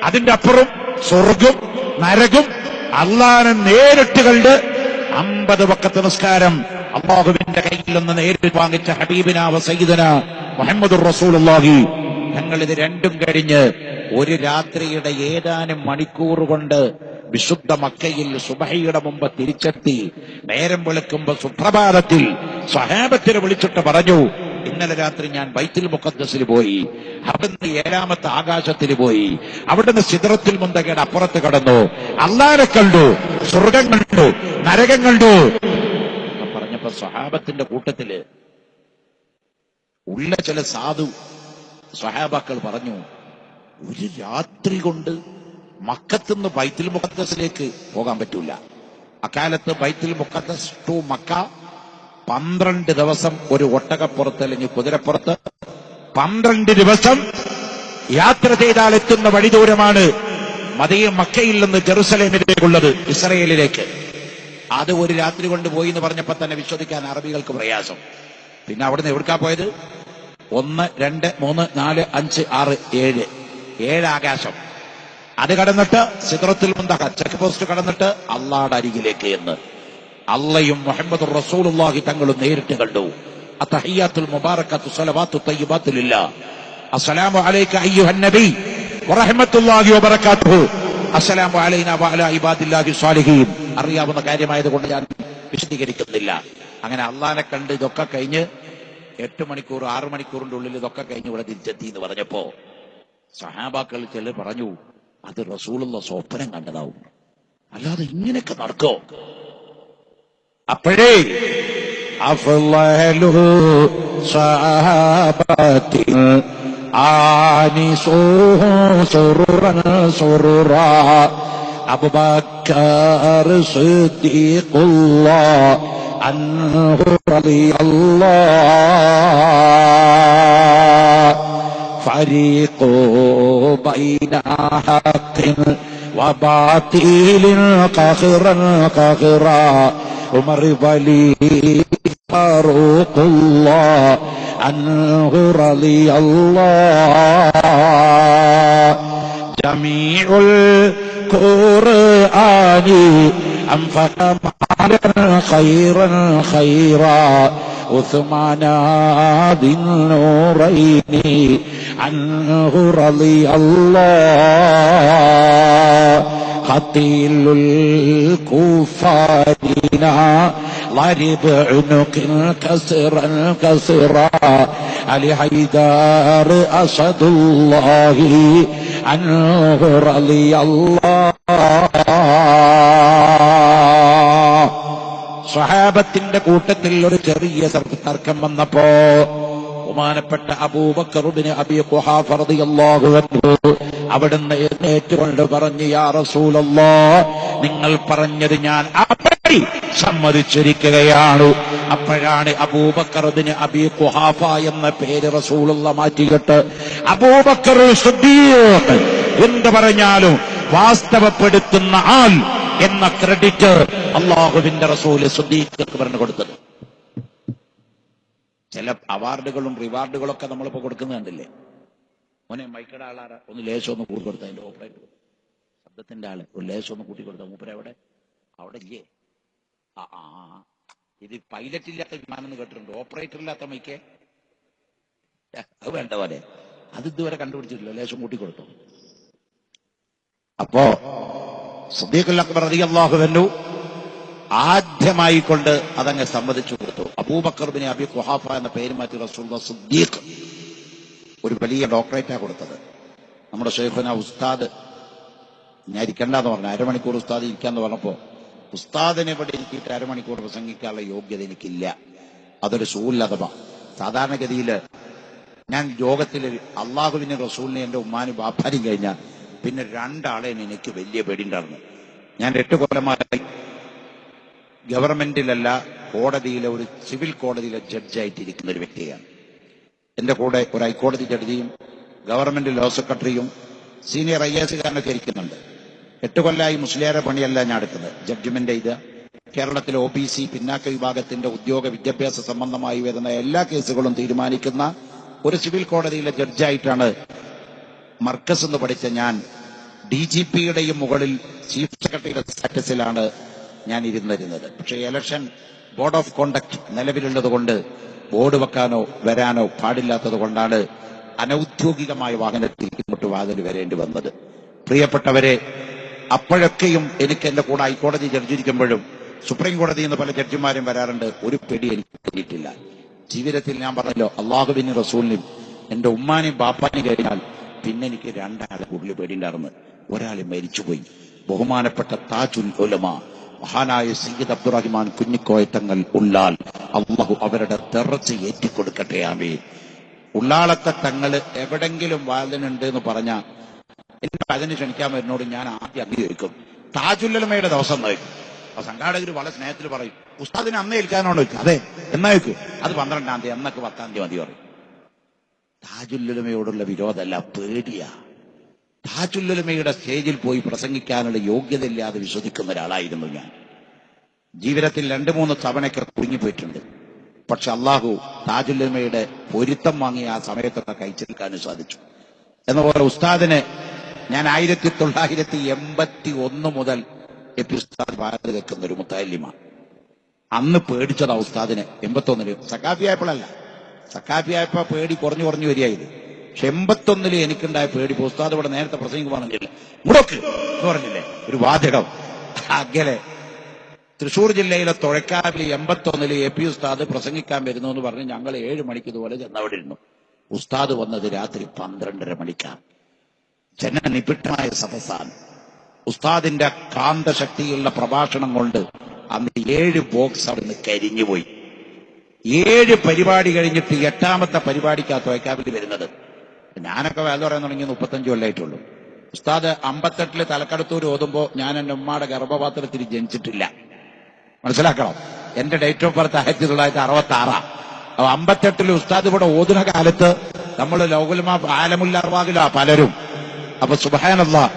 അതിന്റെ അപ്പുറം സ്വർഗ്ഗം നരകം അള്ളാഹനെ നേരിട്ട് കണ്ട് 50 വഖത്ത് നിസ്കാരം അള്ളാഹുവിന്റെ കയ്യിൽ നിന്ന് നേരിട്ട് വാങ്ങിച്ച ഹബീബിന വ സയ്യിദന മുഹമ്മദുർ റസൂലുള്ളാഹി. ഞങ്ങൾ ഇത് രണ്ടും കഴിഞ്ഞ് ഒരു രാത്രിയുടെ ഏതാനും മണിക്കൂർ കൊണ്ട് വിശുദ്ധ മക്കയിൽ സുബഹിയുടെ മുമ്പ് തിരിച്ചെത്തി. നേരം വെളുക്കുമ്പോ സുപ്രഭാതത്തിൽ സ്വഹാബത്തിനെ വിളിച്ചിട്ട് പറഞ്ഞു, ഇന്നലെ രാത്രി ഞാൻ ബൈത്തുൽ മുഖദ്ദസിൽ പോയി, അവിടുന്ന് 7ാമത്തെ ആകാശത്തിൽ പോയി, അവിടുന്ന് സിദ്റത്തുൽ മുന്തഖയുടെ അപ്പുറത്ത് കടന്നു, അല്ലാഹനെ കണ്ടു, സ്വർഗം കണ്ടു, നരകം കണ്ടു. പറഞ്ഞപ്പോ സ്വഹാബത്തിന്റെ കൂട്ടത്തില് ഉള്ള ചില സാധു സ്വഹാബാക്കൾ പറഞ്ഞു, ഒരു രാത്രി കൊണ്ട് മക്കത്തുനിന്ന് ബൈത്തുൽ മുഖദ്ദസിലേക്ക് പോകാൻ പറ്റൂല. അക്കാലത്ത് ബൈത്തുൽ മുഖദ്ദസ് ടു മക്ക 12 ദിവസം ഒരു ഒട്ടകപ്പുറത്ത് അല്ലെങ്കിൽ കുതിരപ്പുറത്ത് 12 ദിവസം യാത്ര ചെയ്താൽ എത്തുന്ന വഴിദൂരമാണ് മക്കയിൽ നിന്ന് ജെറുസലേമിലേക്കുള്ളത്, ഇസ്രയേലിലേക്ക്. അത് ഒരു രാത്രി കൊണ്ട് പോയി എന്ന് പറഞ്ഞപ്പോ തന്നെ വിശ്വസിക്കാൻ അറബികൾക്ക് പ്രയാസം. പിന്നെ അവിടുന്ന് എവിടുക്കാ പോയത്? 1, 2, 3, 4, 5, 6, 7 ആകാശം. അത് കടന്നിട്ട് സിദ്റത്തുൽ മുന്തഖ ചെക്ക് പോസ്റ്റ് കടന്നിട്ട് അള്ളാഹുടെ അരികിലേക്ക് എന്ന്. അള്ളയും മുഹമ്മദുർ റസൂലുള്ളാഹി തങ്ങളും നേരിട്ട് കണ്ടു. അത്തഹിയ്യാത്തുൽ മുബാറകത്തു സ്വലവാത്തു തയ്യിബാത്തു ലില്ലാഹ്. അസ്സലാമു അലൈക അയ്യുഹൻ നബി വറഹ്മത്തുള്ളാഹി വബറകാതുഹു. അസ്സലാമു അലൈനാ വഅലാ ഇബാദില്ലാഹി സ്വാലിഹീൻ. അറിയാവുന്ന കാര്യമായതുകൊണ്ട് ഞാൻ വിശദീകരിക്കുന്നില്ല. അങ്ങനെ അള്ളാഹനെ കണ്ട് ഇതൊക്കെ കഴിഞ്ഞ് 8 മണിക്കൂർ 6 മണിക്കൂറിന്റെ ഉള്ളിൽ ഇതൊക്കെ കഴിഞ്ഞ് ഇവിടെ തിരിച്ചെത്തി എന്ന് പറഞ്ഞപ്പോ സഹാബാക്കൾ ചിലർ പറഞ്ഞു, അത് റസൂലുള്ള സ്വപ്നം കണ്ടതാവും, അല്ലാതെ ഇങ്ങനെയൊക്കെ നടക്കോ? അപ്പോഴേ അഫ്ളലു സഹാബത്തി ആനിസുഹു സുറുറൻ സുറുറാ അബൂബക്കർ സിദ്ദീഖുല്ലാഹ് അൻഹു റളിയല്ലാഹ് ഫരീഖു ബൈന ഹഖിൻ വബാതിലിൻ ഖഹറൻ ഖഹറാ ഉമർ വലി ഫാറൂഖുല്ലാഹ് അൻഹു റളിയല്ലാഹ് ജമീഉൽ ഖുർആനി അൻഫഖ മാലൻ ഖൈറൻ ഖൈറാ ഉസ്മാന ദിന്നൂറൈനി അൻഹു റളിയല്ലാഹ് ഖതീലുൽ കുഫാരിന ضرب عنق كسرا كسرا علي حيدر أسد الله عنه رضي الله. സ്വഹാബത്തിന്റെ കൂട്ടത്തിൽ ഒരു ചെറിയ തർക്കം വന്നപ്പോ ബഹുമാനപ്പെട്ട അബൂബക്കർ ഇബ്നു അബീ ഖുഹാഫ റളിയല്ലാഹു അൻഹു അവിടുന്ന് എഴുന്നേറ്റുകൊണ്ട് പറഞ്ഞു, യാ റസൂലല്ലാഹ്, നിങ്ങൾ പറഞ്ഞത് ഞാൻ സമ്മതിച്ചിരിക്കുകയാണ്. അപ്പോഴാണ് അബൂബക്കർ ഇബ്നു അബീ ഖുഹാഫ എന്ന പേര് റസൂലുള്ളാഹി മാറ്റിയിട്ട് അബൂബക്കർ സിദ്ദീഖ് എന്ന് പറഞ്ഞാലും വാസ്തവപ്പെടുത്തുന്ന ആൾ എന്ന ക്രെഡിറ്റ് അള്ളാഹുവിന്റെ റസൂൽ സിദ്ദീഖിന് പറഞ്ഞു കൊടുത്തത്. ചില അവാർഡുകളും റിവാർഡുകളൊക്കെ നമ്മളിപ്പോ കൊടുക്കുന്നത് കണ്ടില്ലേ? മോനെ മൈക്കയുടെ ആളാരാ, ഒന്ന് ലേശം ഒന്ന് കൂട്ടി കൊടുത്ത, അതിന്റെ ഓപ്പറേറ്റർ ശബ്ദത്തിന്റെ ആള് ഒരു ലേശം ഒന്ന് കൂട്ടി കൊടുത്ത. മൂപ്പരെവിടെ? അവിടെ ഇല്ലേ? ഇത് പൈലറ്റ് ഇല്ലാത്ത വിമാനം എന്ന് കേട്ടിട്ടുണ്ട്, ഓപ്പറേറ്റർ ഇല്ലാത്ത മൈക്കേ. അത് വേണ്ട പോലെ അത് ഇതുവരെ കണ്ടുപിടിച്ചിട്ടില്ല, ലേശം കൂട്ടി കൊടുത്തു. അപ്പോ സിദ്ദീഖുൽ അക്ബർ റളിയല്ലാഹു അൻഹു ആദ്യമായി കൊണ്ട് അതങ്ങ് സമ്മതിച്ചു കൊടുത്തു. അബൂബക്കർ ഇബ്നു അബീ ഖുഹാഫ എന്ന പേര് മാറ്റി റസൂലുള്ളാഹി സിദ്ദീഖ് ഒരു വലിയ ഡോക്ടറേറ്റാ കൊടുത്തത്. നമ്മുടെ ശൈഖുന ഉസ്താദ് ഞാൻ ഇരിക്കണ്ടെന്ന് പറഞ്ഞു, അരമണിക്കൂർ ഉസ്താദ് ഇരിക്കാന്ന് പറഞ്ഞപ്പോ ഉസ്താദിനെ ഇവിടെ ഇരിക്കിയിട്ട് അരമണിക്കൂർ പ്രസംഗിക്കാനുള്ള യോഗ്യത എനിക്കില്ല, അതൊരു സൂല്ലതബ. സാധാരണഗതിയിൽ ഞാൻ യോഗത്തിൽ അള്ളാഹുവിനെ റസൂലിനെ എന്റെ ഉമ്മാനും ബാപ്പാനും കഴിഞ്ഞാൽ പിന്നെ 2 ആളെ എനിക്ക് വലിയ പേടിണ്ടായിരുന്നു. ഞാൻ 8 കൊല്ലമായി ഗവൺമെന്റിലല്ല കോടതിയിലെ ഒരു സിവിൽ കോടതിയിലെ ജഡ്ജായിട്ടിരിക്കുന്ന ഒരു വ്യക്തിയാണ്. എന്റെ കൂടെ ഒരു ഹൈക്കോടതി ജഡ്ജിയും ഗവൺമെന്റ് ലോ സെക്രട്ടറിയും സീനിയർ IAS കാരനൊക്കെ ഇരിക്കുന്നുണ്ട്. 8 കൊല്ലമായി മുസ്ലിയാരെ പണിയല്ല ഞാൻ എടുക്കുന്നത്. ജഡ്ജ്മെന്റ് ചെയ്ത് കേരളത്തിലെ OBC പിന്നാക്ക വിഭാഗത്തിന്റെ ഉദ്യോഗ വിദ്യാഭ്യാസ സംബന്ധമായി വരുന്ന എല്ലാ കേസുകളും തീരുമാനിക്കുന്ന ഒരു സിവിൽ കോടതിയിലെ ജഡ്ജായിട്ടാണ് മർക്കസ് എന്ന് പഠിച്ച ഞാൻ DGPയുടെയും മുകളിൽ ചീഫ് സെക്രട്ടറിയുടെ സ്റ്റാറ്റസിലാണ് ഞാൻ ഇരുന്നിരുന്നത്. പക്ഷേ ഇലക്ഷൻ ബോർഡ് ഓഫ് കോണ്ടക്ട് നിലവിലുള്ളത് കൊണ്ട് ബോർഡ് വെക്കാനോ വരാനോ പാടില്ലാത്തത് കൊണ്ടാണ് അനൌദ്യോഗികമായ വാഹനത്തിൽ ഇങ്ങോട്ട് വാതിൽ വരേണ്ടി വന്നത്. പ്രിയപ്പെട്ടവരെ, അപ്പോഴൊക്കെയും എനിക്ക് എന്റെ കൂടെ ഹൈക്കോടതി ജഡ്ജിരിക്കുമ്പോഴും സുപ്രീം കോടതിയിൽ നിന്ന് പല ജഡ്ജിമാരും വരാറുണ്ട്. ഒരു പേടി എനിക്ക് തോന്നിയിട്ടില്ല. ജീവിതത്തിൽ ഞാൻ പറഞ്ഞല്ലോ, അള്ളാഹുവിനും റസൂലിനും എന്റെ ഉമ്മാനെയും ബാപ്പാനെയും കഴിഞ്ഞാൽ പിന്നെ എനിക്ക് 2 ആളെ കൂടുതൽ പേടിയുണ്ടായിരുന്നു. ഒരാൾ മരിച്ചുപോയി. ബഹുമാനപ്പെട്ട താജുൽ ഉലമ മഹാനായ സയ്യിദ് അബ്ദുറഹിമാൻ കുഞ്ഞിക്കോയ തങ്ങൾ ഉള്ളാൽ, അള്ളാഹു അവരുടെ ദർജ ഏറ്റിക്കൊടുക്കട്ടെ. ആമീൻ. ഉള്ളാളത്തെ തങ്ങൾ എവിടെങ്കിലും വാതിനുണ്ട് എന്ന് പറഞ്ഞാൽ എന്നെ അതിന് ക്ഷണിക്കാൻ വരുന്നോട് ഞാൻ ആദ്യം അംഗീകരിക്കും. താജുല്ലമയുടെ ദിവസം നോക്കും. അപ്പൊ സംഘാടകർ വളരെ സ്നേഹത്തിൽ പറയും, ഉസ്താദിനെ അന്ന് ഏൽക്കാനോട് വെക്കും. അതെ, എന്നാ വെക്കും. അത് 12-ാം തീയതി, എന്നൊക്കെ 10-ാം തീയതി മതി പറയും. താജുല്ലുലമയോടുള്ള വിരോധമല്ല, പേടിയാ. താജുല്ലുലമയുടെ സ്റ്റേജിൽ പോയി പ്രസംഗിക്കാനുള്ള യോഗ്യതയില്ലാതെ വിശ്വസിക്കുന്ന ഒരാളായിരുന്നു ഞാൻ. ജീവിതത്തിൽ 2-3 തവണയൊക്കെ കുടുങ്ങിപ്പോയിട്ടുണ്ട്. പക്ഷെ അള്ളാഹു താജുല്ലുലമയുടെ പൊരുത്തം വാങ്ങി ആ സമയത്തൊക്കെ കഴിച്ചെടുക്കാനും സാധിച്ചു. എന്നപോലെ ഉസ്താദിനെ ഞാൻ 1981 മുതൽ ഉസ്താദ് വാഴ വെക്കുന്ന ഒരു മുത്തല്ലിമ. അന്ന് പേടിച്ചതാ ഉസ്താദിനെ. 81 സക്കാഫിയായപ്പോഴല്ല, സക്കാഫിയായപ്പോ പേടി കുറഞ്ഞു വരികയായിരുന്നു. പക്ഷെ 81 എനിക്കുണ്ടായ പേടി. ഉസ്താദ് ഇവിടെ നേരത്തെ പ്രസംഗിക്കുവാണെന്നില്ല, മുടക്ക് എന്ന് പറഞ്ഞില്ലേ ഒരു വാചകം. അകലെ തൃശൂർ ജില്ലയിലെ തുഴക്കാവിൽ 81 AP ഉസ്താദ് പ്രസംഗിക്കാൻ വരുന്നു എന്ന് പറഞ്ഞ് ഞങ്ങൾ 7 മണിക്ക് ഇതുപോലെ ചെന്നവിടെ ഇരുന്നു. ഉസ്താദ് വന്നത് രാത്രി 12:30 മണിക്കാണ്. ജനനിബിഡമായ സദസ്സാണ്. ഉസ്താദിന്റെ കാന്തശക്തിയുള്ള പ്രഭാഷണം കൊണ്ട് അന്ന് 7 ബോക്സ് അവിടുന്ന് കരിഞ്ഞുപോയി. 7 പരിപാടി കഴിഞ്ഞിട്ട് 8ാമത്തെ പരിപാടിക്കാ തുഴക്കാവിൽ വരുന്നത്. ഞാനൊക്കെ വേല പറയാൻ തുടങ്ങി 35 കൊല്ലമായിട്ടുള്ളൂ. ഉസ്താദ് 58 തലക്കടത്തൂർ ഓതുമ്പോ ഞാൻ എന്റെ ഉമ്മയുടെ ഗർഭപാത്രത്തിൽ ജനിച്ചിട്ടില്ല. മനസ്സിലാക്കണം. എന്റെ ഡേറ്റ് ഓഫ് ബർത്ത് 1966. 58 ഉസ്താദ് ഇവിടെ ഓതുന്ന കാലത്ത് നമ്മൾ ലോകുലമാ ആലമുൽ അർവാഹിലാ പലരും. അപ്പൊ സുബ്ഹാനല്ലാഹ്,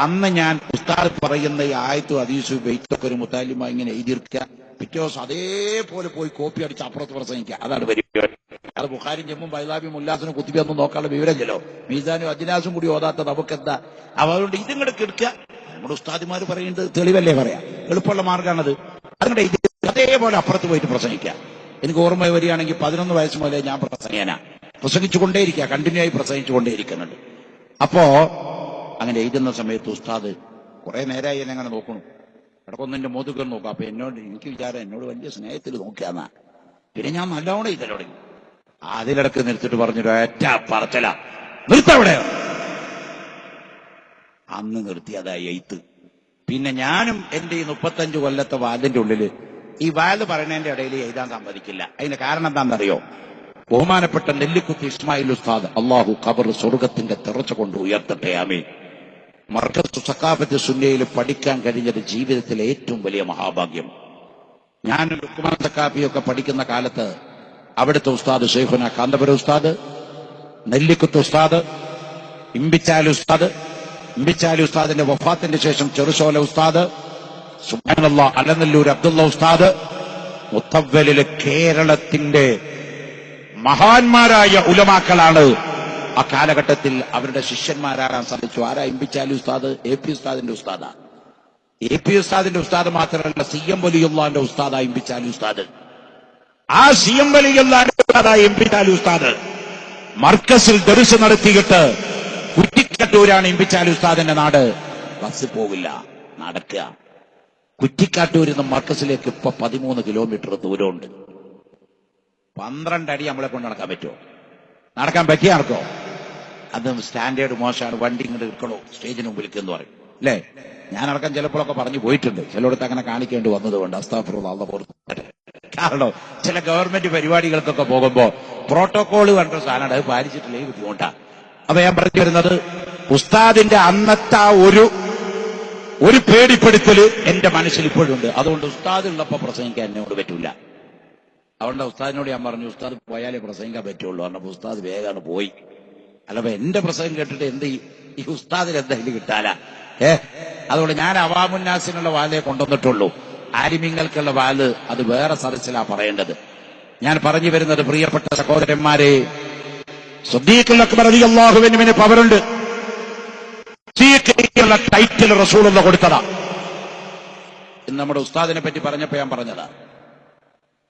അന്ന് ഞാൻ ഉസ്താദ് പറയുന്ന ഈ ആയത്തും ഹദീസും ബൈത്തൊക്കെ ഒരു മുത്താലിമ ഇങ്ങനെ എഴുതിയിരിക്കുക. പിറ്റേ ദിവസം അതേപോലെ പോയി കോപ്പി അടിച്ച് അപ്പുറത്ത് പ്രസംഗിക്കുക. അതാണ് പരിപാടി. അത് ബുഖാരിയും ജമ്മും ബൈലാബിയും ഉല്ലാസിനും കുത്തിബിയൊന്നും നോക്കാനുള്ള വിവരമില്ലല്ലോ. മീസാനും അജ്നാസും കൂടി ഓതാത്ത നമുക്കെന്താ. അതുകൊണ്ട് ഇതിങ്ങോട്ട് കിടക്കുക. നമ്മുടെ ഉസ്താദിമാര് പറയുന്നത് തെളിവല്ലേ പറയാം, എളുപ്പമുള്ള മാർഗമാണത്. അതിന്റെ ഇത് അതേപോലെ അപ്പുറത്ത് പോയിട്ട് പ്രസംഗിക്കുക. എനിക്ക് ഓർമ്മ വരികയാണെങ്കിൽ 11 വയസ്സ് മുതലേ ഞാൻ പ്രസംഗിച്ചുകൊണ്ടേയിരിക്കുക, കണ്ടിന്യൂ ആയി പ്രസംഗിച്ചുകൊണ്ടേയിരിക്കുന്നുണ്ട്. അപ്പോ അങ്ങനെ എഴുതുന്ന സമയത്ത് ഉസ്താദ് കുറെ നേരമായി എന്നെ അങ്ങനെ നോക്കണം. ഇടക്കൊന്നിന്റെ മോതുകൾ നോക്കാം. അപ്പൊ എനിക്ക് വിചാരം എന്നോട് വലിയ സ്നേഹത്തിൽ നോക്കിയാന്നാ. പിന്നെ ഞാൻ നല്ലോണം എഴുതൽ തുടങ്ങി. അതിലിടക്ക് നിർത്തിട്ട് പറഞ്ഞൊരു ഒറ്റ പറച്ചല, നിർത്തവിടെ. അന്ന് നിർത്തിയതായി എഴുത്ത്. പിന്നെ ഞാനും എന്റെ ഈ 35 കൊല്ലത്തെ വാലിന്റെ ഉള്ളില് ഈ വാല് പറയുന്നതിന്റെ ഇടയിൽ എഴുതാൻ സമ്മതിക്കില്ല. അതിന്റെ കാരണം എന്താണെന്നറിയോ? ബഹുമാനപ്പെട്ട നെല്ലിക്കുത്തി ഇസ്മായിൽ ഉസ്താദ്, അള്ളാഹു ഖബർ സ്വർഗത്തിന്റെ തെറച്ച കൊണ്ട് ഉയർത്തട്ടെ. ആമീൻ. മർക്കസ് സഖാഫത്ത് സുന്നയിൽ പഠിക്കാൻ കഴിഞ്ഞത് ജീവിതത്തിലെ ഏറ്റവും വലിയ മഹാഭാഗ്യം. ഞാൻ ലുക്മാൻ സഖാഫിയൊക്കെ പഠിക്കുന്ന കാലത്ത് അവിടുത്തെ ഉസ്താദ് ശൈഖുന കാന്തപുര ഉസ്താദ്, നെല്ലിക്കുത്ത് ഉസ്താദ്, ഇമ്പിച്ചാലി ഉസ്താദിന്റെ വഫാത്തിന്റെ ശേഷം ചെറുശോല ഉസ്താദ്, സുബ്ഹാനല്ലാഹ് അലനല്ലൂർ അബ്ദുള്ള ഉസ്താദ്, മുത്തവ്വലിലെ കേരളത്തിന്റെ മഹാന്മാരായ ഉലമാക്കളാണ് ആ കാലഘട്ടത്തിൽ അവരുടെ ശിഷ്യന്മാരാകാൻ സാധിച്ചു. ആരാ? ഇമ്പിച്ചാലി ഉസ്താദ് AP ഉസ്താദിന്റെ ഉസ്താദാണ്. AP ഉസ്താദിന്റെ ഉസ്താദ് മാത്രമല്ല, CM വലിയുള്ളാന്റെ ഉസ്താദായ ഇമ്പിച്ചാലി ഉസ്താദ്. ആ CM വലിയുള്ളാന്റെ ഉസ്താദായ ഇമ്പിച്ചാലി ഉസ്താദ് മർക്കസിൽ ദർസ് നടത്തിയിട്ട് കുറ്റിക്കാട്ടൂരാണ് ഇമ്പിച്ചാലി ഉസ്താദിന്റെ നാട്. ബസ് പോകില്ല, നടക്കുക. കുറ്റിക്കാട്ടൂരിൽ നിന്ന് മർക്കസിലേക്ക് ഇപ്പൊ 13 കിലോമീറ്റർ ദൂരമുണ്ട്. 12 അടി നമ്മളെ കൊണ്ട് നടക്കാൻ പറ്റുമോ? നടക്കാൻ പറ്റിയ നടക്കോ? അത് സ്റ്റാൻഡേർഡ് മോശമാണ്. വണ്ടി ഇങ്ങോട്ട് എടുക്കണോ, സ്റ്റേജിന് മുമ്പിലേക്ക് എന്ന് പറയും അല്ലേ? ഞാൻ അടക്കം ചിലപ്പോഴൊക്കെ പറഞ്ഞു പോയിട്ടുണ്ട്. ചിലയിടത്ത് അങ്ങനെ കാണിക്കേണ്ടി വന്നതുകൊണ്ട് അസ്തഗ്ഫിറുല്ലാഹ് പുറത്ത്. കാരണം ചില ഗവൺമെന്റ് പരിപാടികൾക്കൊക്കെ പോകുമ്പോ പ്രോട്ടോകോള് കണ്ട സാധനം അത് പാലിച്ചിട്ടില്ലേ ബുദ്ധിമുട്ടാണ്. അപ്പൊ ഞാൻ പറഞ്ഞു വരുന്നത്, ഉസ്താദിന്റെ അന്നത്തെ ആ ഒരു പേടിപ്പെടുത്തല് എന്റെ മനസ്സിൽ ഇപ്പോഴുണ്ട്. അതുകൊണ്ട് ഉസ്താദ് ഉള്ളപ്പോ പ്രസംഗിക്കാൻ എന്നോട് പറ്റൂല. അതുകൊണ്ട് ഉസ്താദിനോട് ഞാൻ പറഞ്ഞു, ഉസ്താദ് പോയാലേ പ്രസംഗിക്കാൻ പറ്റുള്ളൂ. പറഞ്ഞപ്പോ ഉസ്താദ് വേഗമാണ് പോയി. അല്ലപ്പോ എന്റെ പ്രസംഗം കേട്ടിട്ട് എന്ത് ഈ ഉസ്താദിന് എന്തായാലും കിട്ടാല. അതുകൊണ്ട് ഞാൻ അവാമുന്നാസിനുള്ള വാലേ കൊണ്ടുവന്നിട്ടുള്ളൂ. ആലിമീങ്ങൾക്കുള്ള വാല് അത് വേറെ സദസ്സിലാ പറയേണ്ടത്. ഞാൻ പറഞ്ഞു വരുന്നത്, പ്രിയപ്പെട്ട സഹോദരന്മാരെ, സിദ്ദീഖുൽ അക്ബർ റളിയല്ലാഹുവിന് പവറുണ്ട്. സിദ്ദീഖിനുള്ള ടൈറ്റിൽ റസൂലുള്ള കൊടുത്തതാ. ഇന്ന് നമ്മുടെ ഉസ്താദിനെ പറ്റി പറഞ്ഞപ്പോ ഞാൻ പറഞ്ഞതാ.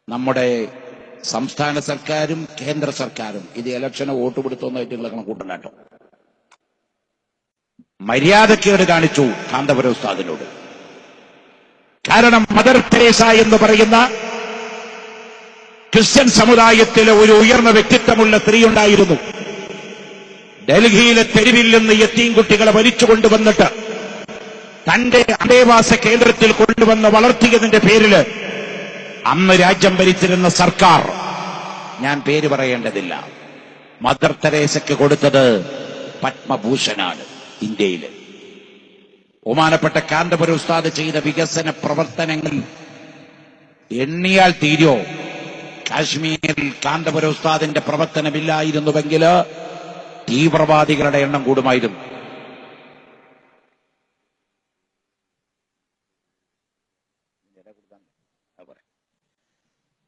നമ്മുടെ സംസ്ഥാന സർക്കാരും കേന്ദ്ര സർക്കാരും ഇത് ഇലക്ഷന് വോട്ട് കൊടുത്തോന്നായിട്ട് നിങ്ങൾ കണക്കൂട്ടണം കേട്ടോ. മര്യാദക്കേട് കാണിച്ചു കാന്തപുരം ഉസ്താദിനോട്. കാരണം മദർ തെരേസ എന്ന് പറയുന്ന ക്രിസ്ത്യൻ സമുദായത്തിലെ ഒരു ഉയർന്ന വ്യക്തിത്വമുള്ള സ്ത്രീ ഉണ്ടായിരുന്നു. ഡൽഹിയിലെ തെരുവിൽ നിന്ന് യത്തീം കുട്ടികളെ വലിച്ചു കൊണ്ടുവന്നിട്ട് തന്റെ അന്തേവാസ കേന്ദ്രത്തിൽ കൊണ്ടുവന്ന് വളർത്തിയതിന്റെ പേരിൽ അന്ന് രാജ്യം ഭരിച്ചിരുന്ന സർക്കാർ, ഞാൻ പേര് പറയേണ്ടതില്ല, മദർ തെരേസയ്ക്ക് കൊടുത്തത് പത്മഭൂഷണാണ്. ഇന്ത്യയിൽ ബഹുമാനപ്പെട്ട കാന്തപുരം ഉസ്താദ് ചെയ്ത വികസന പ്രവർത്തനങ്ങൾ എണ്ണിയാൽ തീരോ. കാശ്മീരിൽ കാന്തപുരം ഉസ്താദിന്റെ പ്രവർത്തനമില്ലായിരുന്നുവെങ്കിൽ തീവ്രവാദികളുടെ എണ്ണം കൂടുമായിരുന്നു.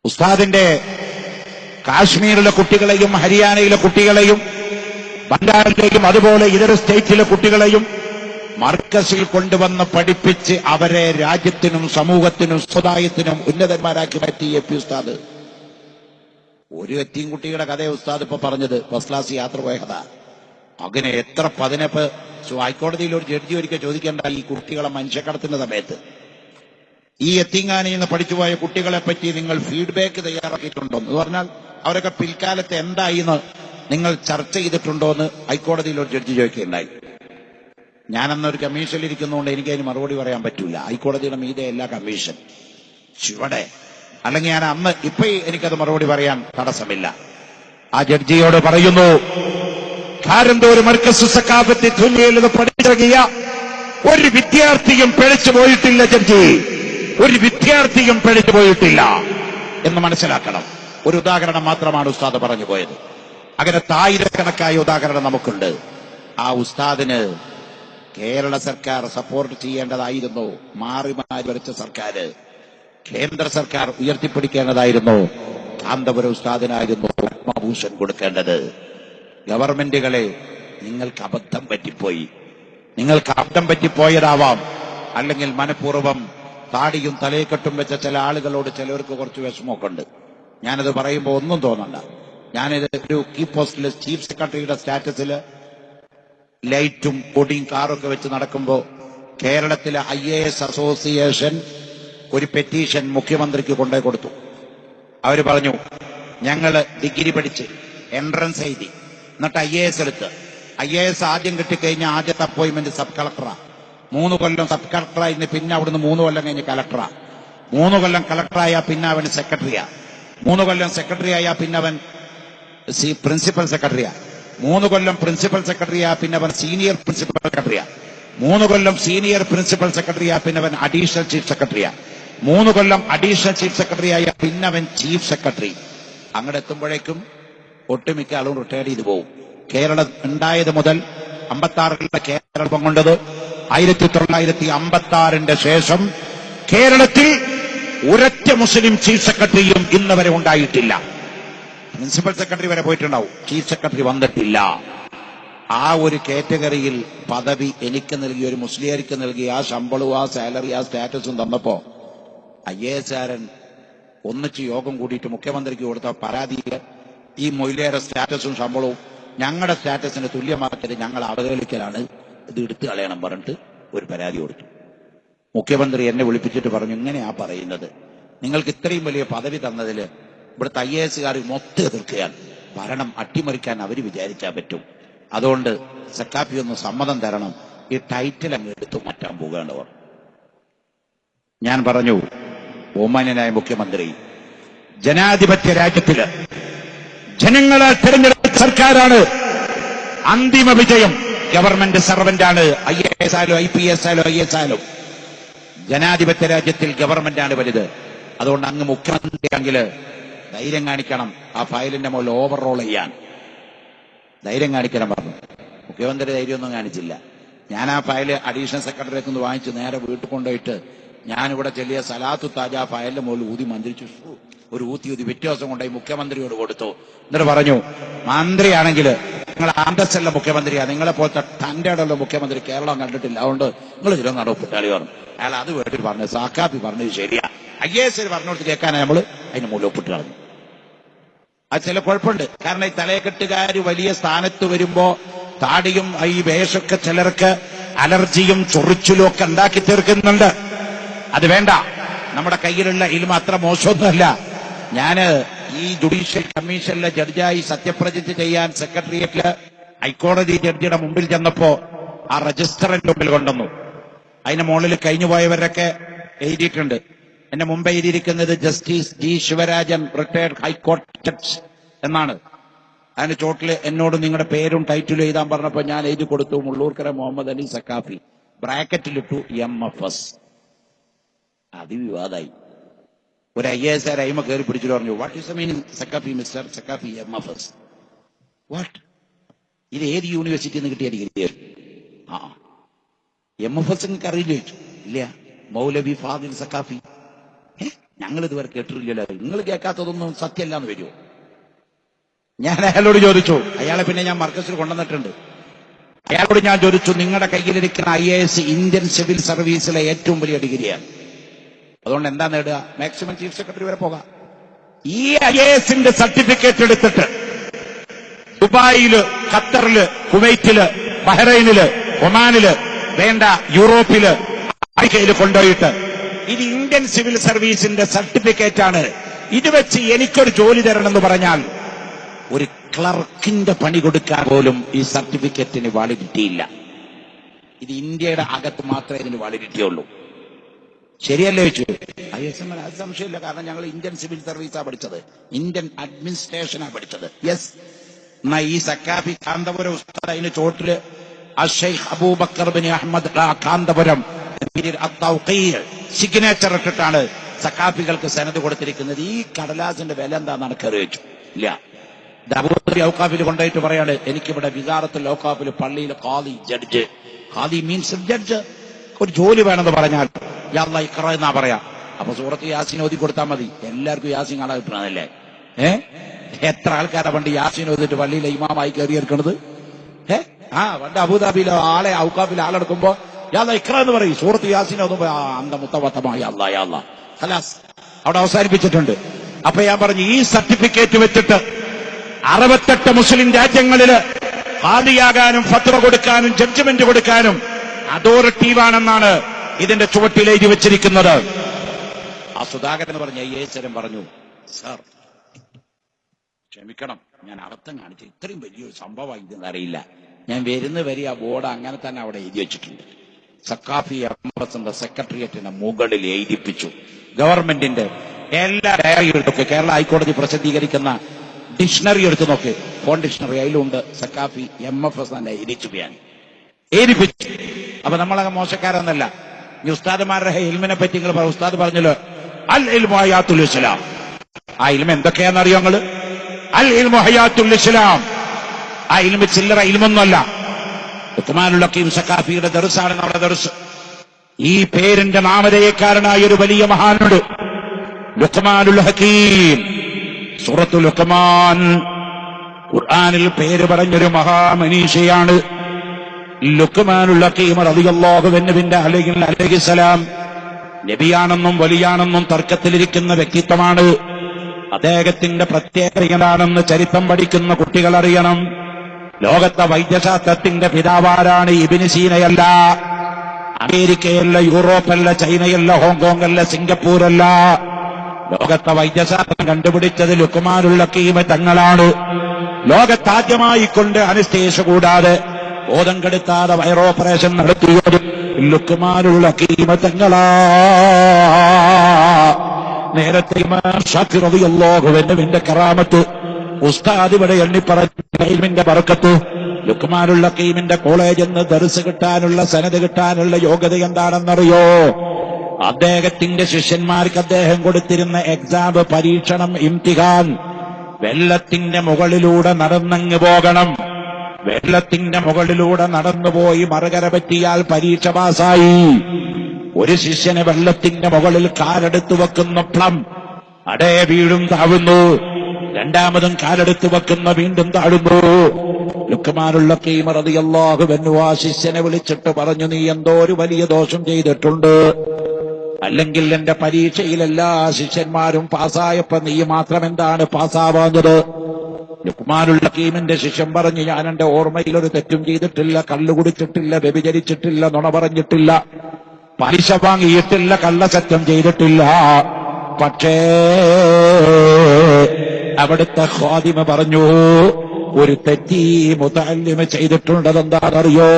ഉസ്താദിന്റെ കാശ്മീരിലെ കുട്ടികളെയും ഹരിയാനയിലെ കുട്ടികളെയും ബംഗാളിലെയും അതുപോലെ ഇതര സ്റ്റേറ്റിലെ കുട്ടികളെയും മർക്കസിൽ കൊണ്ടുവന്ന് പഠിപ്പിച്ച് അവരെ രാജ്യത്തിനും സമൂഹത്തിനും സമുദായത്തിനും ഉന്നതന്മാരാക്കി മാറ്റി പി ഉസ്താദ്. ഒരു യത്തീം കുട്ടിയുടെ കഥ ഉസ്താദ് ഇപ്പൊ പറഞ്ഞത്, ഫസ്റ്റ് ക്ലാസ് യാത്ര പോയ കഥ. അങ്ങനെ എത്ര ഹൈക്കോടതിയിൽ ഒരു ജഡ്ജി ഒരിക്കൽ ചോദിക്കേണ്ട, ഈ കുട്ടികളെ മനുഷ്യക്കടത്തിന്റെ സമയത്ത് ഈ യത്തീംഖാനയിൽ നിന്ന് പഠിച്ചുപോയ കുട്ടികളെ പറ്റി നിങ്ങൾ ഫീഡ്ബാക്ക് തയ്യാറാക്കിയിട്ടുണ്ടോ എന്ന് പറഞ്ഞാൽ അവരൊക്കെ പിൽക്കാലത്ത് എന്തായിന്ന് നിങ്ങൾ ചർച്ച ചെയ്തിട്ടുണ്ടോ എന്ന് ഹൈക്കോടതിയിൽ ഒരു ജഡ്ജി ചോദിക്കുകയുണ്ടായി. ഞാനന്നൊരു കമ്മീഷനിൽ ഇരിക്കുന്നതുകൊണ്ട് എനിക്ക് അതിന് മറുപടി പറയാൻ പറ്റൂല. ഹൈക്കോടതിയുടെ മീതെ എല്ലാ കമ്മീഷൻ ചുവടെ, അല്ലെങ്കിൽ ഞാൻ അന്ന് ഇപ്പൊ എനിക്കത് മറുപടി പറയാൻ തടസ്സമില്ല. ആ ജഡ്ജിയോട് പറയുന്നു, കാരന്തൂർ മർക്കസ് സഖാഫത്തി തുല്യയിൽ നിന്ന് പഠിച്ചിറങ്ങിയ ഒരു വിദ്യാർത്ഥിയും പിഴച്ചു പോയിട്ടില്ല ജഡ്ജി, ഒരു വിദ്യാർത്ഥിയും പിഴച്ചു പോയിട്ടില്ല എന്ന് മനസ്സിലാക്കണം. ഒരു ഉദാഹരണം മാത്രമാണ് ഉസ്താദ് പറഞ്ഞു പോയത്. അങ്ങനത്തെ ആയിരക്കണക്കായ ഉദാഹരണം നമുക്കുണ്ട്. ആ ഉസ്താദിന് കേരള സർക്കാർ സപ്പോർട്ട് ചെയ്യേണ്ടതായിരുന്നു. മാറി മാറി ഭരിച്ച സർക്കാർ, കേന്ദ്ര സർക്കാർ ഉയർത്തിപ്പിടിക്കേണ്ടതായിരുന്നു. കാന്തപുരം ഉസ്താദിനായിരുന്നു പത്മഭൂഷൺ കൊടുക്കേണ്ടത്. ഗവൺമെന്റുകളെ, നിങ്ങൾക്ക് അബദ്ധം പറ്റിപ്പോയി. നിങ്ങൾക്ക് അബദ്ധം പറ്റിപ്പോയതാവാം, അല്ലെങ്കിൽ മനഃപൂർവ്വം താടിയും തലയെക്കെട്ടും വെച്ച ചില ആളുകളോട് ചിലവർക്ക് കുറച്ച് വിഷമമൊക്കെ ഉണ്ട്. ഞാനത് പറയുമ്പോൾ ഒന്നും തോന്നണ്ട. ഞാനിത് ഒരു കീ പോസ്റ്റില് ചീഫ് സെക്രട്ടറിയുടെ സ്റ്റാറ്റസില് ലൈറ്റും പൊടിയും കാറൊക്കെ വെച്ച് നടക്കുമ്പോൾ കേരളത്തിലെ IAS അസോസിയേഷൻ ഒരു പെറ്റീഷൻ മുഖ്യമന്ത്രിക്ക് കൊണ്ടേ കൊടുത്തു. അവര് പറഞ്ഞു, ഞങ്ങള് ഡിഗ്രി പഠിച്ച് എൻട്രൻസ് എഴുതി, എന്നിട്ട് IAS എടുത്ത്, IAS ആദ്യം കിട്ടിക്കഴിഞ്ഞ ആദ്യത്തെ അപ്പോയിന്റ്മെന്റ് സബ് കളക്ടറാ. 3 കൊല്ലം സബ് കളക്ടറായിരുന്നു. പിന്നെ അവിടുന്ന് 3 കൊല്ലം കഴിഞ്ഞ് കളക്ടറാ. 3 കൊല്ലം കളക്ടറായാ പിന്നെ അവൻ സെക്രട്ടറിയാ. 3 കൊല്ലം സെക്രട്ടറി ആയാ പിന്നെ അവൻ പ്രിൻസിപ്പൽ സെക്രട്ടറിയാ. 3 കൊല്ലം പ്രിൻസിപ്പൽ സെക്രട്ടറിയാ പിന്നെ അവൻ സീനിയർ പ്രിൻസിപ്പൽ സെക്രട്ടറിയാ. 3 കൊല്ലം സീനിയർ പ്രിൻസിപ്പൽ സെക്രട്ടറിയാ പിന്നെ അവൻ അഡീഷണൽ ചീഫ് സെക്രട്ടറിയാ. 3 കൊല്ലം അഡീഷണൽ ചീഫ് സെക്രട്ടറി ആയ പിന്നെ അവൻ ചീഫ് സെക്രട്ടറി. അങ്ങോട്ട് എത്തുമ്പോഴേക്കും ഒട്ടുമിക്ക ആളും റിട്ടയർ ചെയ്തു പോകും. കേരളം ഉണ്ടായത് മുതൽ 56 കേരളം കൊണ്ടത് 1956 ശേഷം കേരളത്തിൽ ഒരൊറ്റ മുസ്ലിം ചീഫ് സെക്രട്ടറിയും ഇന്ന് വരെ ഉണ്ടായിട്ടില്ല. പ്രിൻസിപ്പൽ സെക്രട്ടറി വരെ പോയിട്ടുണ്ടാവും, ചീഫ് സെക്രട്ടറി വന്നിട്ടില്ല. ആ ഒരു കാറ്റഗറിയിൽ പദവി എനിക്ക് നൽകിയ, ഒരു മുസ്ലിയാർക്ക് നൽകിയ ആ ശമ്പളവും ആ സാലറി ആ സ്റ്റാറ്റസും തന്നപ്പോ IAS ഒന്നിച്ച് യോഗം കൂടിയിട്ട് മുഖ്യമന്ത്രിക്ക് കൊടുത്ത പരാതിയിൽ ഈ മൊയിലേറെ സ്റ്റാറ്റസും ശമ്പളവും ഞങ്ങളുടെ സ്റ്റാറ്റസിന് തുല്യമാക്കിയത് ഞങ്ങൾ അവഹേളിക്കലാണ്, ഇത് എടുത്തു കളയണം പറഞ്ഞിട്ട് ഒരു പരാതി കൊടുത്തു. മുഖ്യമന്ത്രി എന്നെ വിളിപ്പിച്ചിട്ട് പറഞ്ഞു, ഇങ്ങനെയാ പറയുന്നത്, നിങ്ങൾക്ക് ഇത്രയും വലിയ പദവി തന്നതിൽ ഇവിടുത്തെ IAS മൊത്തം എതിർക്കുകയാണ്, ഭരണം അട്ടിമറിക്കാൻ അവർ വിചാരിച്ചാൽ പറ്റും, അതുകൊണ്ട് സക്കാഫി ഒന്ന് സമ്മതം തരണം, ഈ ടൈറ്റിൽ അങ്ങ് എടുത്തു മാറ്റാൻ പോകേണ്ടവർ. ഞാൻ പറഞ്ഞു, ബഹുമാന്യനായ മുഖ്യമന്ത്രി, ജനാധിപത്യ രാജ്യത്തില് ജനങ്ങളാൽ തിരഞ്ഞെടുത്ത സർക്കാരാണ് അന്തിമ വിജയം. ഗവൺമെന്റ് സർവന്റാണ് IAS ആയാലും IPS ആയാലും IAS ആയാലും. ജനാധിപത്യ രാജ്യത്തിൽ ഗവൺമെന്റാണ് വലുത്. അതുകൊണ്ട് അങ്ങ് മുഖ്യമന്ത്രിയാണെങ്കിൽ ധൈര്യം കാണിക്കണം ആ ഫയലിന്റെ മുകളിൽ ഓവർറോൾ ചെയ്യാൻ. ധൈര്യം കാണിക്കണം പറഞ്ഞു. മുഖ്യമന്ത്രി ധൈര്യമൊന്നും കാണിച്ചില്ല. ഞാൻ ആ ഫയല് അഡീഷണൽ സെക്രട്ടറിയൊക്കെ ഒന്ന് വാങ്ങിച്ച് നേരെ വീട്ടിൽ കൊണ്ടുപോയിട്ട് ഞാനിവിടെ ചെല്ലിയ സലാത്തു താജ ഫയലിന്റെ മുകളിൽ ഊതി മന്ത്രിച്ചു. ഒരു ഊതി വ്യത്യാസം കൊണ്ടുപോയി മുഖ്യമന്ത്രിയോട് കൊടുത്തു. എന്നിട്ട് പറഞ്ഞു, മന്ത്രിയാണെങ്കിൽ നിങ്ങൾ ആന്തസ്സല്ല മുഖ്യമന്ത്രിയാ, നിങ്ങളെ പോലത്തെ തന്റെ ഇടമുള്ള മുഖ്യമന്ത്രി കേരളം കണ്ടിട്ടില്ല, അതുകൊണ്ട് നിങ്ങൾ ഇതിലൊന്നും നടപ്പിട്ടാളി പറഞ്ഞു. അയാൾ അത് വേണ്ടിട്ട് പറഞ്ഞു. സാക്കാപ്പി പറഞ്ഞത് ശരിയാ, IAS പറഞ്ഞോട്ട് കേൾക്കാനാണ് നമ്മൾ അതിന് മുകളിൽ ഒപ്പിട്ട് കളഞ്ഞു. അത് ചില കുഴപ്പമുണ്ട്. കാരണം ഈ തലയെക്കെട്ടുകാർ വലിയ സ്ഥാനത്ത് വരുമ്പോ താടിയും ഈ വേഷമൊക്കെ ചിലർക്ക് അലർജിയും ചൊറിച്ചിലും ഒക്കെ ഉണ്ടാക്കി തീർക്കുന്നുണ്ട്. അത് വേണ്ട. നമ്മുടെ കയ്യിലുള്ള ഇൽമ അത്ര മോശമൊന്നുമല്ല. ഞാന് ഈ ജുഡീഷ്യൽ കമ്മീഷനിലെ ജഡ്ജായി സത്യപ്രതിജ്ഞ ചെയ്യാൻ സെക്രട്ടേറിയറ്റില് ഹൈക്കോടതി ജഡ്ജിയുടെ മുമ്പിൽ ചെന്നപ്പോ ആ രജിസ്റ്ററിന്റെ മുമ്പിൽ കൊണ്ടുവന്നു. അതിന്റെ മുകളിൽ കഴിഞ്ഞുപോയവരൊക്കെ എഴുതിയിട്ടുണ്ട്. എന്റെ മുമ്പ് എഴുതിയിരിക്കുന്നത് ജസ്റ്റിസ് G. ശിവരാജൻ, റിട്ടയർഡ് ഹൈക്കോടതി ജഡ്ജ് എന്നാണ്. അതിന്റെ ചോട്ടില് എന്നോട് നിങ്ങളുടെ പേരും ടൈറ്റിലും എഴുതാൻ പറഞ്ഞപ്പോ ഞാൻ എഴുതി കൊടുത്തു മുള്ളൂർക്കര മുഹമ്മദ് അലി സക്കാഫി, ബ്രാക്കറ്റിലിട്ടു MFS. അതിവിവാദമായി. ഒരു IAS അയിമ കയറി പിടിച്ചിട്ട് പറഞ്ഞു, what is the meaning Saqafi mister Saqafi MFS? What? ഇത് ഏത് യൂണിവേഴ്സിറ്റിയിൽ നിന്ന് കിട്ടിയ ഡിഗ്രി? MFS നിങ്ങൾക്ക് അറിയില്ല ചോദിച്ചു. ഇല്ല, മൗലവി ഫാദിൽ സക്കാഫി. ഞങ്ങൾ ഇതുവരെ കേട്ടിട്ടില്ലല്ലോ. നിങ്ങൾ കേൾക്കാത്തതൊന്നും സത്യമല്ലാന്ന് വരുമോ? ഞാൻ അയാളോട് ചോദിച്ചു. അയാളെ പിന്നെ ഞാൻ മർക്കസിൽ കൊണ്ടുവന്നിട്ടുണ്ട്. അയാളോട് ഞാൻ ചോദിച്ചു, നിങ്ങളുടെ കയ്യിലിരിക്കുന്ന IAS ഇന്ത്യൻ സിവിൽ സർവീസിലെ ഏറ്റവും വലിയ ഡിഗ്രിയാണ്, അതുകൊണ്ട് എന്താ നേടുക? മാക്സിമം ചീഫ് സെക്രട്ടറി വരെ പോകാം. ഈ IASന്റെ സർട്ടിഫിക്കറ്റ് എടുത്തിട്ട് ദുബായില്, ഖത്തറില്, കുവൈറ്റില്, ബഹ്റൈനില്, ഒമാനില്, വേണ്ട യൂറോപ്പില്, അമേരിക്കയിൽ കൊണ്ടുപോയിട്ട് ഇത് ഇന്ത്യൻ സിവിൽ സർവീസിന്റെ സർട്ടിഫിക്കറ്റ് ആണ്, ഇത് വെച്ച് എനിക്കൊരു ജോലി തരണമെന്ന് പറഞ്ഞാൽ ഒരു ക്ലർക്കിന്റെ പണി കൊടുക്കാൻ പോലും ഈ സർട്ടിഫിക്കറ്റിന് വാലിഡിറ്റി ഇല്ല. ഇത് ഇന്ത്യയുടെ അകത്ത് മാത്രമേ ഇതിന് വാലിഡിറ്റി ഉള്ളൂ. ശരിയല്ലേ വെച്ചു? IAS അത് സംശയമില്ല. കാരണം ഞങ്ങൾ ഇന്ത്യൻ സിവിൽ സർവീസാ പഠിച്ചത്, ഇന്ത്യൻ അഡ്മിനിസ്ട്രേഷനാ പഠിച്ചത്. യെസ്. എന്നാ ഈ സക്കാഫി കാന്തപുരം ഉസ്താദ് അതിന് ചോട്ടില് അഷൈഖ് അബൂബക്കർ ബിൻ അഹമ്മദ് കാന്തപുരം സിഗ്നേച്ചർ ഇട്ടിട്ടാണ് സക്കാഫികൾക്ക് സനത് കൊടുത്തിരിക്കുന്നത്. ഈ കടലാസിന്റെ വില എന്താണെന്ന് കയറി വെച്ചു. ഇല്ല, അബൂദാബി ഔക്കാഫിൽ കൊണ്ടുപോയിട്ട് പറയാണ്, എനിക്കിവിടെ വിസാറത്തുൽ ഔക്കാഫിൽ പള്ളിയിൽ khadi judge, khadi means judge, ഒരു ജോലി വേണമെന്ന് പറഞ്ഞാൽ യാ അല്ലാഹ് ഇഖ്റ എന്നാ പറയാ. അപ്പൊ സൂറത്ത് യാസീൻ ഓതി കൊടുത്താൽ മതി. എല്ലാവർക്കും യാസീൻ കാണാൻ കിട്ടണതല്ലേ? എത്ര ആൾക്കാരാ പണ്ട് യാസീൻ ഓതിട്ട് പള്ളിയിലെ ഇമാമായി കയറിയിരിക്കണത്? പണ്ട് അബൂദാബിയിലെ ആളെ ഔക്കാഫിൽ ആളെടുക്കുമ്പോ യാ അല്ലാഹ് ഇഖ്റ എന്ന് പറയും. സൂറത്ത് യാസീൻ ഓതുമ്പോ അന്ത മുത്തവത്തമായ അല്ലാഹ് യാ അല്ലാഹ് ഖലാസ്, അവിടെ അവസാനിപ്പിച്ചിട്ടുണ്ട്. അപ്പൊ ഞാൻ പറഞ്ഞു, ഈ സർട്ടിഫിക്കറ്റ് വെച്ചിട്ട് 68 മുസ്ലിം രാജ്യങ്ങളില് ഖാദിയാകാനും ഫത്വ കൊടുക്കാനും ജഡ്ജ്മെന്റ് കൊടുക്കാനും അതോറിറ്റീവാണെന്നാണ് ഇതിന്റെ ചുവട്ടിൽ എഴുതി വെച്ചിരിക്കുന്നത്. ആ സുധാകരൻ പറഞ്ഞ IAS പറഞ്ഞു, സാർ ക്ഷമിക്കണം, ഞാൻ അബദ്ധം കാണിച്ചു, ഇത്രയും വലിയൊരു സംഭവം ഇതെന്ന് അറിയില്ല. ഞാൻ വരുന്ന വരെ ആ ബോർഡ് അങ്ങനെ തന്നെ അവിടെ എഴുതി വെച്ചിട്ടുണ്ട്. സക്കാഫി MFSന്റെ സെക്രട്ടേറിയറ്റിന്റെ മുകളിൽ എഴുതിപ്പിച്ചു. ഗവൺമെന്റിന്റെ എല്ലാ ഡയറി എടുത്തൊക്കെ കേരള ഹൈക്കോടതി പ്രസിദ്ധീകരിക്കുന്ന ഡിക്ഷണറി എടുത്തു നോക്ക്, ഫോൺ ഡിക്ഷണറി, അതിലുണ്ട് സക്കാഫി MFS തന്നെ എഴുതിപ്പിച്ചു. അപ്പൊ നമ്മളങ്ങ് മോശക്കാരെന്നല്ല. ഈ ഉസ്താദുമാരുടെ ഇൽമിനെ പറ്റി നിങ്ങൾ ഉസ്താദ് പറഞ്ഞല്ലോ, അൽ ഇൽമു ഹയാത്തുൽ ഇസ്ലാം. ആ ഇൽമ എന്തൊക്കെയാണെന്നറിയോ നിങ്ങള്? അൽ ഇൽമു ഹയാത്തുൽ ഇസ്ലാം. ആ ഇൽമ ചില്ലറ ഇൽമൊന്നുമല്ല. ഉസ്മാനുൽ ഹക്കീം സക്കാഫിയുടെ ദർസാണ് നമ്മുടെ ദർസ്. ഈ പേരിന്റെ നാമധേയക്കാരനായ ഒരു വലിയ മഹാനുണ്ട്, ലുഖ്മാനുൽ ഹക്കീം. സൂറത്തുൽ ലുഖ്മാൻ ഖുർആനിൽ പേര് പറഞ്ഞൊരു മഹാമനീഷയാണ് ലുഖ്മാനുൽ ഹക്കീം റളിയല്ലാഹു അൻഹുവിന്റെ അലൈഹിസ്സലാം. നബിയാണെന്നും വലിയാണെന്നും തർക്കത്തിലിരിക്കുന്ന വ്യക്തിത്വമാണ്. അദ്ദേഹത്തിന്റെ പ്രത്യേകത എന്താണെന്ന് ചരിത്രം പഠിക്കുന്ന കുട്ടികൾ അറിയണം. ലോകത്തെ വൈദ്യശാസ്ത്രത്തിന്റെ പിതാവാരാണ്? ഇബ്നു സീനയല്ല, അമേരിക്കയല്ല, യൂറോപ്പല്ല, ചൈനയല്ല, ഹോങ്കോങ് അല്ല, സിംഗപ്പൂരല്ല. ലോകത്തെ വൈദ്യശാസ്ത്രം കണ്ടുപിടിച്ചത് ലുഖ്മാനുൽ ഹക്കീം തങ്ങളാണ്. ലോകത്താദ്യമായി കൊണ്ട് അനസ്തേഷ്യ കൂടാതെ ബോധം കെടുത്താതെ വയറോപ്പറേഷൻ നടത്തിയത് ലുഖ്മാനുൽ ഹക്കീം തങ്ങളാ. നേരത്തെ ഇമാം ഷാഫി റളിയല്ലാഹു അൻഹുവിന്റെ കറാമത്ത് ഉസ്താദ് ഇവിടെ എണ്ണിപ്പറഞ്ഞ ബർക്കത്ത്. ലുഖ്മാനുൽ ഹക്കീമിന്റെ കോളേജിൽ നിന്ന് ദർസ് കിട്ടാനുള്ള സനദ് കിട്ടാനുള്ള യോഗ്യത എന്താണെന്നറിയോ? അദ്ദേഹത്തിന്റെ ശിഷ്യന്മാർക്ക് അദ്ദേഹം കൊടുത്തിരുന്ന എക്സാം, പരീക്ഷണം, ഇംതിഹാൻ, വെള്ളത്തിന്റെ മുകളിലൂടെ നടന്നങ്ങ് പോകണം. വെള്ളത്തിന്റെ മുകളിലൂടെ നടന്നുപോയി മറുകര പറ്റിയാൽ പരീക്ഷ പാസായി. ഒരു ശിഷ്യന് വെള്ളത്തിന്റെ മുകളിൽ കാലെടുത്തു വെക്കുന്ന പ്ലം അടേ വീഴും താഴുന്നു. രണ്ടാമതും കാലെടുത്ത് വെക്കുന്ന വീണ്ടും താഴുന്നു. ലുക്മാനുൽ ഹക്കീം റളിയല്ലാഹു അൻഹു ആ ശിഷ്യനെ വിളിച്ചിട്ട് പറഞ്ഞു, നീ എന്തോ ഒരു വലിയ ദോഷം ചെയ്തിട്ടുണ്ട്. അല്ലെങ്കിൽ എന്റെ പരീക്ഷയിൽ എല്ലാ ശിഷ്യന്മാരും പാസ്സായപ്പോ നീ മാത്രം എന്താണ് പാസ്സാവാഞ്ഞത്? ലുക്മാനുൽ ഹക്കീമിന്റെ ശിഷ്യൻ പറഞ്ഞു, ഞാൻ എന്റെ ഓർമ്മയിൽ ഒരു തെറ്റും ചെയ്തിട്ടില്ല, കള്ളു കുടിച്ചിട്ടില്ല, വ്യഭിചരിച്ചിട്ടില്ല, നുണ പറഞ്ഞിട്ടില്ല, പലിശ വാങ്ങിയിട്ടില്ല, കള്ളസത്യം ചെയ്തിട്ടില്ല. പക്ഷേ അവിടുത്തെ ഖാദിമ പറഞ്ഞു, ഒരു തെറ്റി മുതഅല്ലിമ ചെയ്തിട്ടുണ്ടതെന്താണെന്നറിയോ?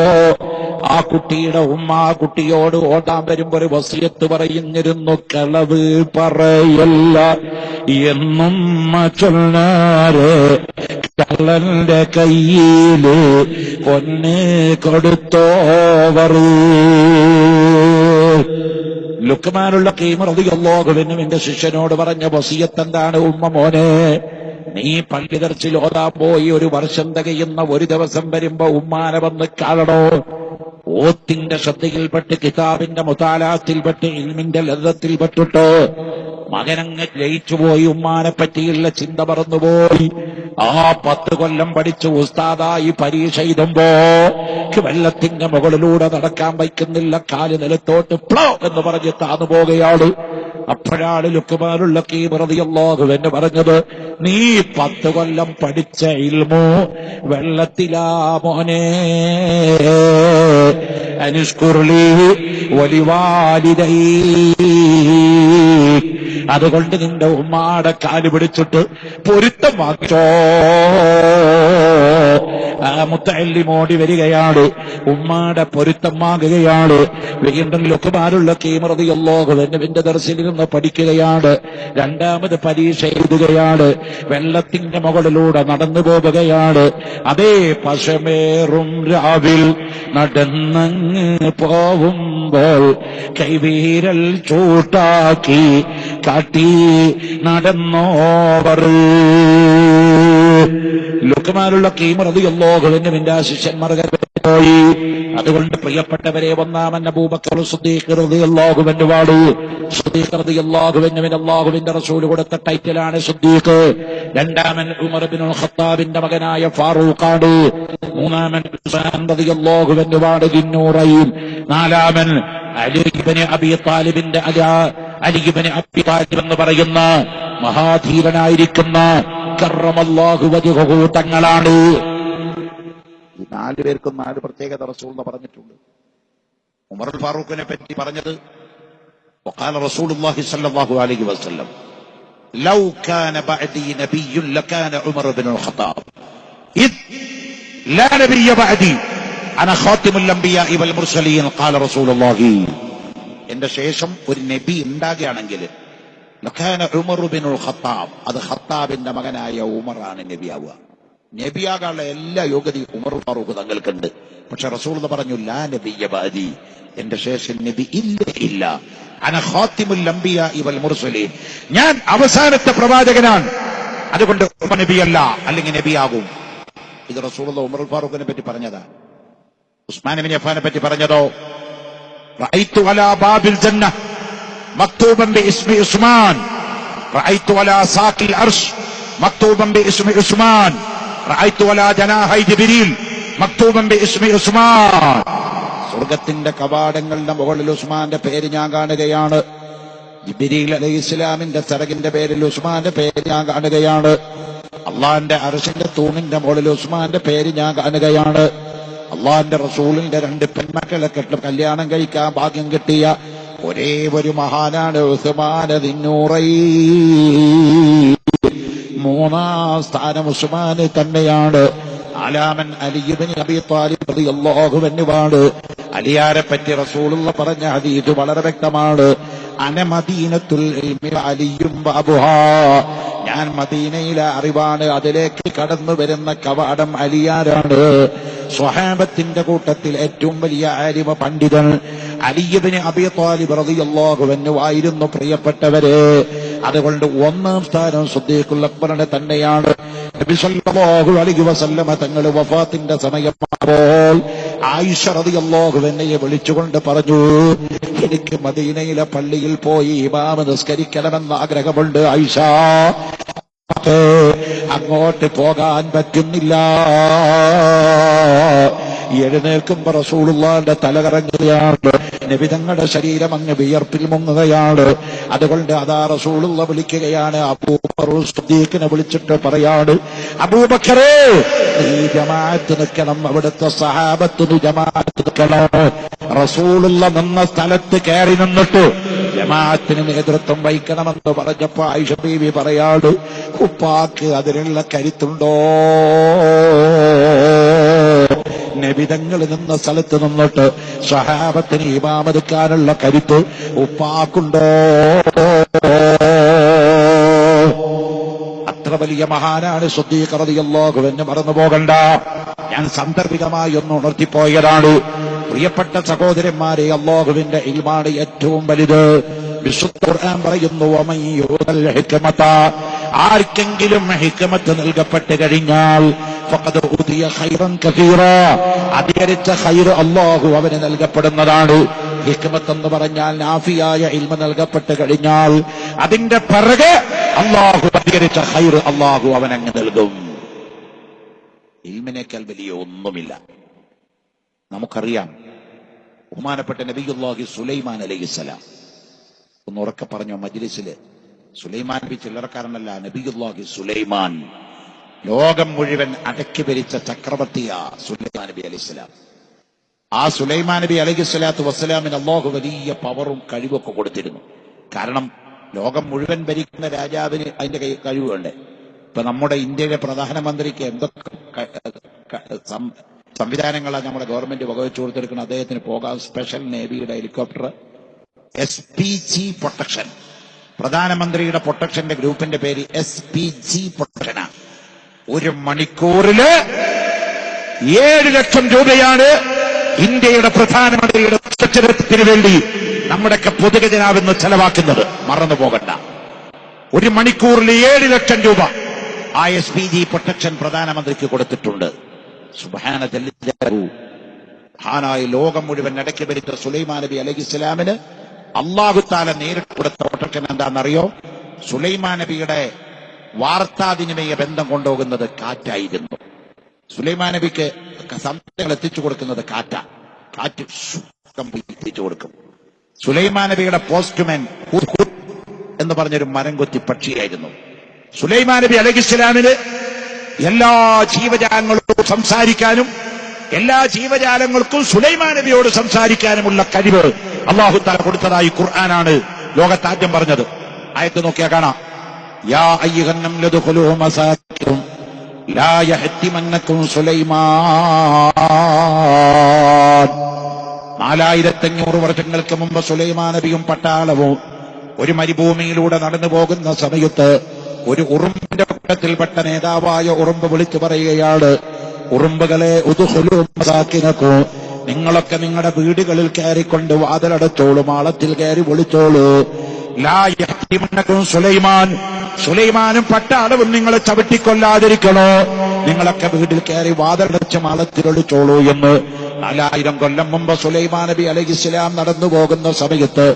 ആ കുട്ടിയുടെ ഉമ്മ ആ കുട്ടിയോട് ഓടാൻ വരുമ്പോ ഒരു വസിയത്ത് പറയുന്നിരുന്നു, കളവ് പറയല്ല എന്നും ചൊല്ലാറ്, കള്ളന്റെ കയ്യില് പൊന്ന് കൊടുത്തോവർ. ലുക്മാനുൽ ഹക്കീം റളിയല്ലാഹു അൻഹു എന്റെ ശിഷ്യനോട് പറഞ്ഞ വസിയത്ത് എന്താണ്? ഉമ്മ മോനെ, നീ പള്ളി ദർസിൽ ഓതാൻ പോയി ഒരു വർഷം തികയുന്ന ഒരു ദിവസം വരുമ്പോ ഉമ്മാനെ വന്ന് കാണണോ? ഓത്തിന്റെ ശ്രദ്ധയിൽപ്പെട്ട് കിതാബിന്റെ മുതാലാത്തിൽപ്പെട്ട് ഇൽമിന്റെ ലദ്ദത്തിൽപ്പെട്ടിട്ട് മകനങ്ങ് ലയിച്ചുപോയി, ഉമ്മാനെ പറ്റിയുള്ള ചിന്ത മറന്നുപോയി. ആ 10 കൊല്ലം പഠിച്ച് ഉസ്താദായി പരീക്ഷ എഴുതുമ്പോ വെള്ളത്തിന്റെ മുകളിലൂടെ നടക്കാൻ വയ്ക്കുന്നില്ല, കാല് നിലത്തോട്ട് പ്ലോ എന്ന് പറഞ്ഞ് താന്നു പോകുകയാണ്. അപ്പോഴാണ് ലുക്മാനുൽ ഹക്കീം റളിയല്ലാഹു അൻഹു പറഞ്ഞത്, നീ 10 കൊല്ലം പഠിച്ച ഇൽമു വെള്ളത്തിലാ മോനെ. അനിഷ്കുർലി വലിവാലിദൈ, അതുകൊണ്ട് നിന്റെ ഉമ്മാടെ കാല് പിടിച്ചിട്ട് പൊരുത്തം വാങ്ങിച്ചോ. ആ മുത്തഅല്ലിമോടി വരികയാണ്, ഉമ്മാടെ പൊരുത്തം വാങ്ങുകയാണ്. വീണ്ടും ലുക്മാനുൽ ഹക്കീം റളിയല്ലാഹു അൻഹുവിന്റെ ദർസിൽ നിന്ന് പഠിക്കുകയാണ്. രണ്ടാമത് പരീക്ഷ എഴുതുകയാണ്. വെള്ളത്തിന്റെ മുകളിലൂടെ നടന്നു പോവുകയാണ്. അതേ പശമേറും രാവിൽ നടന്നങ്ങ് പോവുമ്പോൾ കൈവീരൽ ചൂട്ടാക്കി കാട്ടി നടന്നോവർ. ലുക്മാനുൽ ഹക്കീം റളിയല്ലാഹു അൻഹുവിന്റെ ശിഷ്യന്മാർ പോയി. അതുകൊണ്ട് പ്രിയപ്പെട്ടവരെ, ഒന്നാമൻ അബൂബക്കർ സിദ്ദീഖ് റളിയല്ലാഹു അൻഹു വാടു. സിദ്ദീഖ് റളിയല്ലാഹു അൻഹുവിന് അല്ലാഹുവിന്റെ റസൂൽ കൊടുത്ത ടൈറ്റിലാണ് സിദ്ദീഖ്. രണ്ടാമൻ ഉമർ ഇബ്നുൽ ഖത്താബിന്റെ മകനായ ഫാറൂഖാണ്. മൂന്നാമൻ ഉസ്മാൻ റളിയല്ലാഹു അൻഹു വാടു ദിന്നൂറൈൻ. നാലാമൻ അലി ഇബ്നു അബീ താലിബിന്റെ അലി ഇബ്നു അബീ താലിബ് എന്ന് പറയുന്ന മഹാധീരനായിരിക്കുന്ന കറമല്ലാഹു വജ്ഹഹു തങ്ങളാണ്. ഈ 4 പേർക്കും 4 പ്രത്യേകത റസൂൽ പറഞ്ഞിട്ടുണ്ട്. ഉമർ ഫാറൂഖിനെ പറ്റി പറഞ്ഞത്, വഖാല റസൂലുള്ളാഹി സ്വല്ലല്ലാഹു അലൈഹി വസല്ലം, ലൗ കാന ബഅദി നബിയ്യുൻ ലകാന ഉമർ ഇബ്നുൽ ഖത്താബ് ഇദ് ലാ നബിയ്യ ബഅദി അന ഖാതിമുൽ അംബിയാഇ വൽ മുർസലീൻ. ഖാല റസൂലുള്ളാഹി, എന്റെ ശേഷം ഒരു നബി ഉണ്ടാകുകയാണെങ്കിൽ ലകാന ഉമർ ഇബ്നുൽ ഖത്താബ്, അത് ഖത്താബിന്റെ മകനായ ഉമറാണ് നബിയാവുക. നബിയാകാനുള്ള എല്ലാ യോഗ്യതയും ഉമർ ഫാറൂഖ് തങ്ങൾക്കുണ്ട്. പക്ഷെ റസൂൽ പറഞ്ഞു, ലാ നബിയ്യ ബഅദി, എന്റെ ശേഷം നബി ഇല്ല. അന ഖാതിമുൽ അംബിയാഇ വൽ മുർസലീൻ, ഞാൻ അവസാനത്തെ പ്രവാചകനാണ്. അതുകൊണ്ട് ഉമർ നബിയല്ല, അല്ലെങ്കിൽ നബിയാകും. ഇത് റസൂലുള്ള ഉമർ ഫാറൂഖിനെ പറ്റി പറഞ്ഞതാ. ഉസ്മാൻ ഇബ്നു അഫ്ഫാനെ പറ്റി പറഞ്ഞതോ, റഅയ്തു അലാ ബാബിൽ ജന്ന മക്തൂബൻ ബിഇസ്മി ഉസ്മാൻ, റഅയ്തു അലാ സാഖിൽ അർശ് മക്തൂബൻ ബിഇസ്മി ഉസ്മാൻ, റഅയ്തു അലാ ജനാഹി ജിബ്രീൽ മക്തൂബൻ ബിഇസ്മി ഉസ്മാൻ. സ്വർഗത്തിന്റെ കവാടങ്ങളുടെ മുകളിൽ ഉസ്മാന്റെ പേര് ഞാൻ കാണുകയാണ്. ജിബ്രീൽ അലൈഹിസ്സലാമിന്റെ ചിറകിന്റെ പേരിൽ ഉസ്മാന്റെ പേര് ഞാൻ കാണുകയാണ്. അള്ളാന്റെ അർശിന്റെ തൂണിന്റെ മുകളിൽ ഉസ്മാന്റെ പേര് ഞാൻ കാണുകയാണ്. അള്ളാന്റെ റസൂലിന്റെ 2 പെൺമക്കളെ കല്യാണം കഴിക്കാൻ ഭാഗ്യം കിട്ടിയ ഒരേ ഒരു മഹാനാണ് ഉസ്മാൻ ദിന്നൂറൈൻ. 3ാം സ്ഥാനം ഉസ്മാൻ തന്നെയാണ്. നാലാമൻ അലി ഇബ്നു അബീ ത്വാലിബ് റളിയല്ലാഹു അൻഹു. അലിയാരെ പറ്റി റസൂലുള്ള പറഞ്ഞ ഹദീസ് വളരെ വ്യക്തമാണ്. അന മദീനത്തുൽ ഇൽമി അലിയും ബാബുഹാ, ഞാൻ മദീനയിലെ അറിവാണ്, അതിലേക്ക് കടന്നു വരുന്ന കവാടം അലിയാരാണ്. സ്വഹാബത്തിന്റെ കൂട്ടത്തിൽ ഏറ്റവും വലിയ ആലിമ പണ്ഡിതൻ അലി ഇബ്നു അബീ ത്വാലിബ് റളിയല്ലാഹു അൻഹു ആയിരുന്നു. പ്രിയപ്പെട്ടവരെ, അതുകൊണ്ട് 1ാം സ്ഥാനം സിദ്ദീഖുൽ അക്ബറിന്റെ തന്നെയാണ്. നബി സല്ലല്ലാഹു അലൈഹി വസല്ലമ തങ്ങൾ വഫാത്തിന്റെ സമയമാകുമ്പോൾ ആയിഷ റളിയല്ലാഹു അൻഹയെ വിളിച്ചുകൊണ്ട് പറഞ്ഞു, എനിക്ക് മദീനയിലെ പള്ളിയിൽ പോയി ഇമാം നിസ്കരിക്കണമെന്ന് ആഗ്രഹമുണ്ട് ആയിഷ, അങ്ങോട്ട് പോകാൻ പറ്റുന്നില്ല. എഴുന്നേൽക്കുമ്പോ റസൂലുള്ളാഹിന്റെ തലകറങ്ങുകയാണ്, നബി തങ്ങളുടെ ശരീരം അങ്ങ് വിയർപ്പിൽ മുങ്ങുകയാണ്. അതുകൊണ്ട് അതാ റസൂലുള്ള വിളിക്കുകയാണ്, അബൂബക്കർ സിദ്ദീഖിനെ വിളിച്ചിട്ട് പറയാണ്, അബൂബക്കറേ ഈ ജമാഅത്ത് നിൽക്കണം, അവിടുത്തെ സഹാബത്തിന് ജമാഅത്ത് നിൽക്കണം. റസൂലുള്ള നിന്ന സ്ഥലത്ത് കയറി നിന്നിട്ട് ജമാഅത്തിന് നേതൃത്വം വഹിക്കണമെന്ന് പറഞ്ഞപ്പോ ആയിഷ ബീവി പറയാണ്, ഉപ്പാക്ക് അതിനുള്ള കരുത്തുണ്ടോ? നബിതങ്ങൾ നിന്ന സ്ഥലത്ത് നിന്നിട്ട് സ്വഹാബത്തിന് ഇമാമെടുക്കാനുള്ള കരുത്ത് ഉപ്പാക്കുണ്ടോ? അത്ര വലിയ മഹാനാണ് സിദ്ദീഖ് റളിയല്ലാഹു അൻഹു, മറന്നു പോകണ്ട. ഞാൻ സാന്ദർഭികമായി ഒന്ന് ഉണർത്തിപ്പോയതാണ്. പ്രിയപ്പെട്ട സഹോദരന്മാരെ, അല്ലാഹുവിന്റെ ഇൽമാണ് ഏറ്റവും വലുത്. വിശുദ്ധ ഖുർആൻ പറയുന്നു, വമൻ യൂതൽ ഹിക്മത, ആർക്കെങ്കിലും ഹിക്മത്ത് നൽകപ്പെട്ട് കഴിഞ്ഞാൽ ഫഖദ് ഊതിയ ഖൈറൻ കസീറാ, അധികരിച്ച ഖൈർ അല്ലാഹു അവന് നൽകപ്പെടുന്നതാണ്. ഹിക്മത്ത് എന്ന് പറഞ്ഞാൽ നാഫിയായ ഇൽമ നൽകപ്പെട്ട് കഴിഞ്ഞാൽ അതിന്റെ പിറകെ അല്ലാഹു അധികരിച്ച ഖൈർ അല്ലാഹു അവനങ്ങ് നൽകും. ഇൽമിനേക്കാൾ വലിയ ഒന്നുമില്ല. നമുക്കറിയാം, ബഹുമാനപ്പെട്ട നബിയുല്ലാഹി സുലൈമാൻ അലൈഹിസ്സലാം, ഒന്ന് ഉറക്കെ പറഞ്ഞോ മജ്ലിസില്, സുലൈമാൻ നബി ചില്ലറക്കാരനല്ല, നബിയുല്ലാഹി സുലൈമാൻ ലോകം മുഴുവൻ അടക്കി ഭരിച്ച ചക്രവർത്തിയാ സുലൈമാൻ നബി അലൈഹിസ്സലാം. ആ സുലൈമാൻ നബി അലൈഹിസ്സലാത്തു വസ്സലാമിന് അല്ലാഹു വലിയ പവറും കഴിവൊക്കെ കൊടുത്തിരുന്നു. കാരണം ലോകം മുഴുവൻ ഭരിക്കുന്ന രാജാവിന് അതിന്റെ കഴിവുണ്ട്. ഇപ്പൊ നമ്മുടെ ഇന്ത്യയിലെ പ്രധാനമന്ത്രിക്ക് എന്തൊക്കെ സംവിധാനങ്ങളാണ് നമ്മുടെ ഗവൺമെന്റ് വകവെച്ചു കൊടുത്തിരിക്കുന്നത്. അദ്ദേഹത്തിന് പോകാൻ സ്പെഷ്യൽ നേവിയുടെ ഹെലികോപ്റ്റർ, SPG പ്രൊട്ടക്ഷൻ, പ്രധാനമന്ത്രിയുടെ പ്രൊട്ടക്ഷന്റെ ഗ്രൂപ്പിന്റെ പേര് SPG പ്രൊട്ടക്ഷനാണ്. ഒരു മണിക്കൂറില് 7 ലക്ഷം രൂപയാണ് ഇന്ത്യയുടെ പ്രധാനമന്ത്രിയുടെ സുരക്ഷത്തിന് വേണ്ടി നമ്മുടെയൊക്കെ പൊതുഖജനാവെന്ന് ചെലവാക്കുന്നത്. മറന്നു പോകണ്ട. ഒരു മണിക്കൂറിൽ 7 ലക്ഷം രൂപ ആ SPG പ്രൊട്ടക്ഷൻ പ്രധാനമന്ത്രിക്ക് കൊടുത്തിട്ടുണ്ട്. സുബ്ഹാന ജല്ലല്ലാഹു. മഹാനായ ലോകം മുഴുവൻ അടക്കി ഭരിച്ച സുലൈമാൻ നബി അലൈഹിസ്സലാമിന് അല്ലാഹു തആല നേരിട്ട് കൊടുത്ത പ്രൊട്ടക്ഷൻ എന്താണെന്നറിയോ? സുലൈമാൻ നബിയുടെ വാർത്താവിനിമയ ബന്ധം കൊണ്ടുപോകുന്നത് കാറ്റായിരുന്നു. സുലൈമാൻ നബിക്ക് സന്ദേശങ്ങൾ എത്തിച്ചു കൊടുക്കുന്നത് കാറ്റ് എത്തിച്ചു കൊടുക്കും. സുലൈമാൻ നബിയുടെ പോസ്റ്റ്മാൻ എന്ന് പറഞ്ഞൊരു മരം കൊത്തി പക്ഷിയായിരുന്നു. സുലൈമാൻ നബി അലൈഹിസ്സലാമിന് എല്ലാ ജീവജാലങ്ങളോടും സംസാരിക്കാനും എല്ലാ ജീവജാലങ്ങൾക്കും സുലൈമാൻ നബിയോട് സംസാരിക്കാനുമുള്ള കഴിവ് അല്ലാഹു തആല കൊടുത്തതായി ഖുർആനാണ് ലോകത്താദ്യം പറഞ്ഞത്. ആയത്ത് നോക്കിയാൽ കാണാം, യാ അയ്യുഹൻ നംലു ദുഖുലൂ മസാകിനും ലാ യഹ്തിമന്നകും സുലൈമാൻ. 4500 വർഷങ്ങൾക്ക് മുമ്പ് സുലൈമാൻ നബിയും പട്ടാളവും ഒരു മരുഭൂമിയിലൂടെ നടന്നു പോകുന്ന സമയത്ത് ഒരു ഉറുമ്പിന്റെ കൂട്ടത്തിൽപ്പെട്ട നേതാവായ ഉറുമ്പ് വിളിച്ചു പറയുകയാണ്, ഉറുമ്പുകളെ ഉദ്ഖുലൂ മസാകിനകും, നിങ്ങളൊക്കെ നിങ്ങളുടെ വീടുകളിൽ കയറിക്കൊണ്ട് വാതിലടച്ചോളൂ, മാളത്തിൽ കയറി വിളിച്ചോളൂ. ലാ യഹ്തിമന്നകും സുലൈമാൻ, സുലൈമാനും പട്ടാളവും നിങ്ങളെ ചവിട്ടിക്കൊല്ലാതിരിക്കണോ, നിങ്ങളൊക്കെ വീട്ടിൽ കയറി വാതിലടച്ച് മാളത്തിലൊളിച്ചോളൂ എന്ന് 4000 കൊല്ലം മുമ്പ് സുലൈമാൻ നബി അലൈഹിസ്സലാം നടന്നു പോകുന്ന സമയത്ത്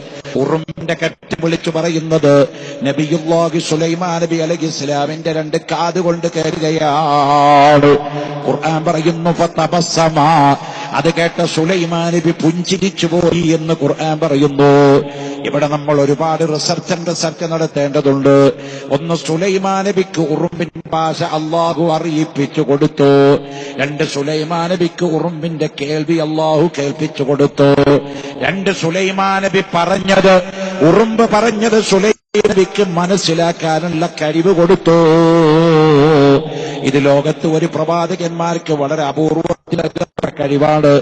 ഉറുമ്പിന്റെ കെട്ടി വിളിച്ചു പറയുന്നത് നബിയുല്ലാഹി സുലൈമാൻ നബി അലൈഹിസ്സലാമിന്റെ 2 കാതുകൊണ്ട് കയറുകയാണ്. ഖുർആൻ പറയുന്നു ഫതബസ്സമ, അത് കേട്ട സുലൈമാൻ നബി പുഞ്ചിരിച്ചു പോയി എന്ന് ഖുർആൻ പറയുന്നു. ഇവിടെ നമ്മൾ ഒരുപാട് റിസർച്ച് നടത്തേണ്ടതുണ്ട്. ഒന്ന്, സുലൈമാൻ നബിക്ക് ഉറുമ്പിന്റെ ഭാഷ അള്ളാഹു അറിയിപ്പിച്ചു കൊടുത്തു. 2, സുലൈമാൻ നബിക്ക് ഉറുമ്പിന്റെ കേൾവി അള്ളാഹു കേൾപ്പിച്ചു കൊടുത്തു. 2, സുലൈമാൻ നബി പറഞ്ഞത്, ഉറുമ്പ് പറഞ്ഞത് സുലൈമാൻ നബിക്ക് മനസ്സിലാക്കാനുള്ള കഴിവ് കൊടുത്തു. ഇത് ലോകത്ത് ഒരു പ്രവാചകന്മാർക്ക് വളരെ അപൂർവത്തിലുള്ള കഴിവാണ്.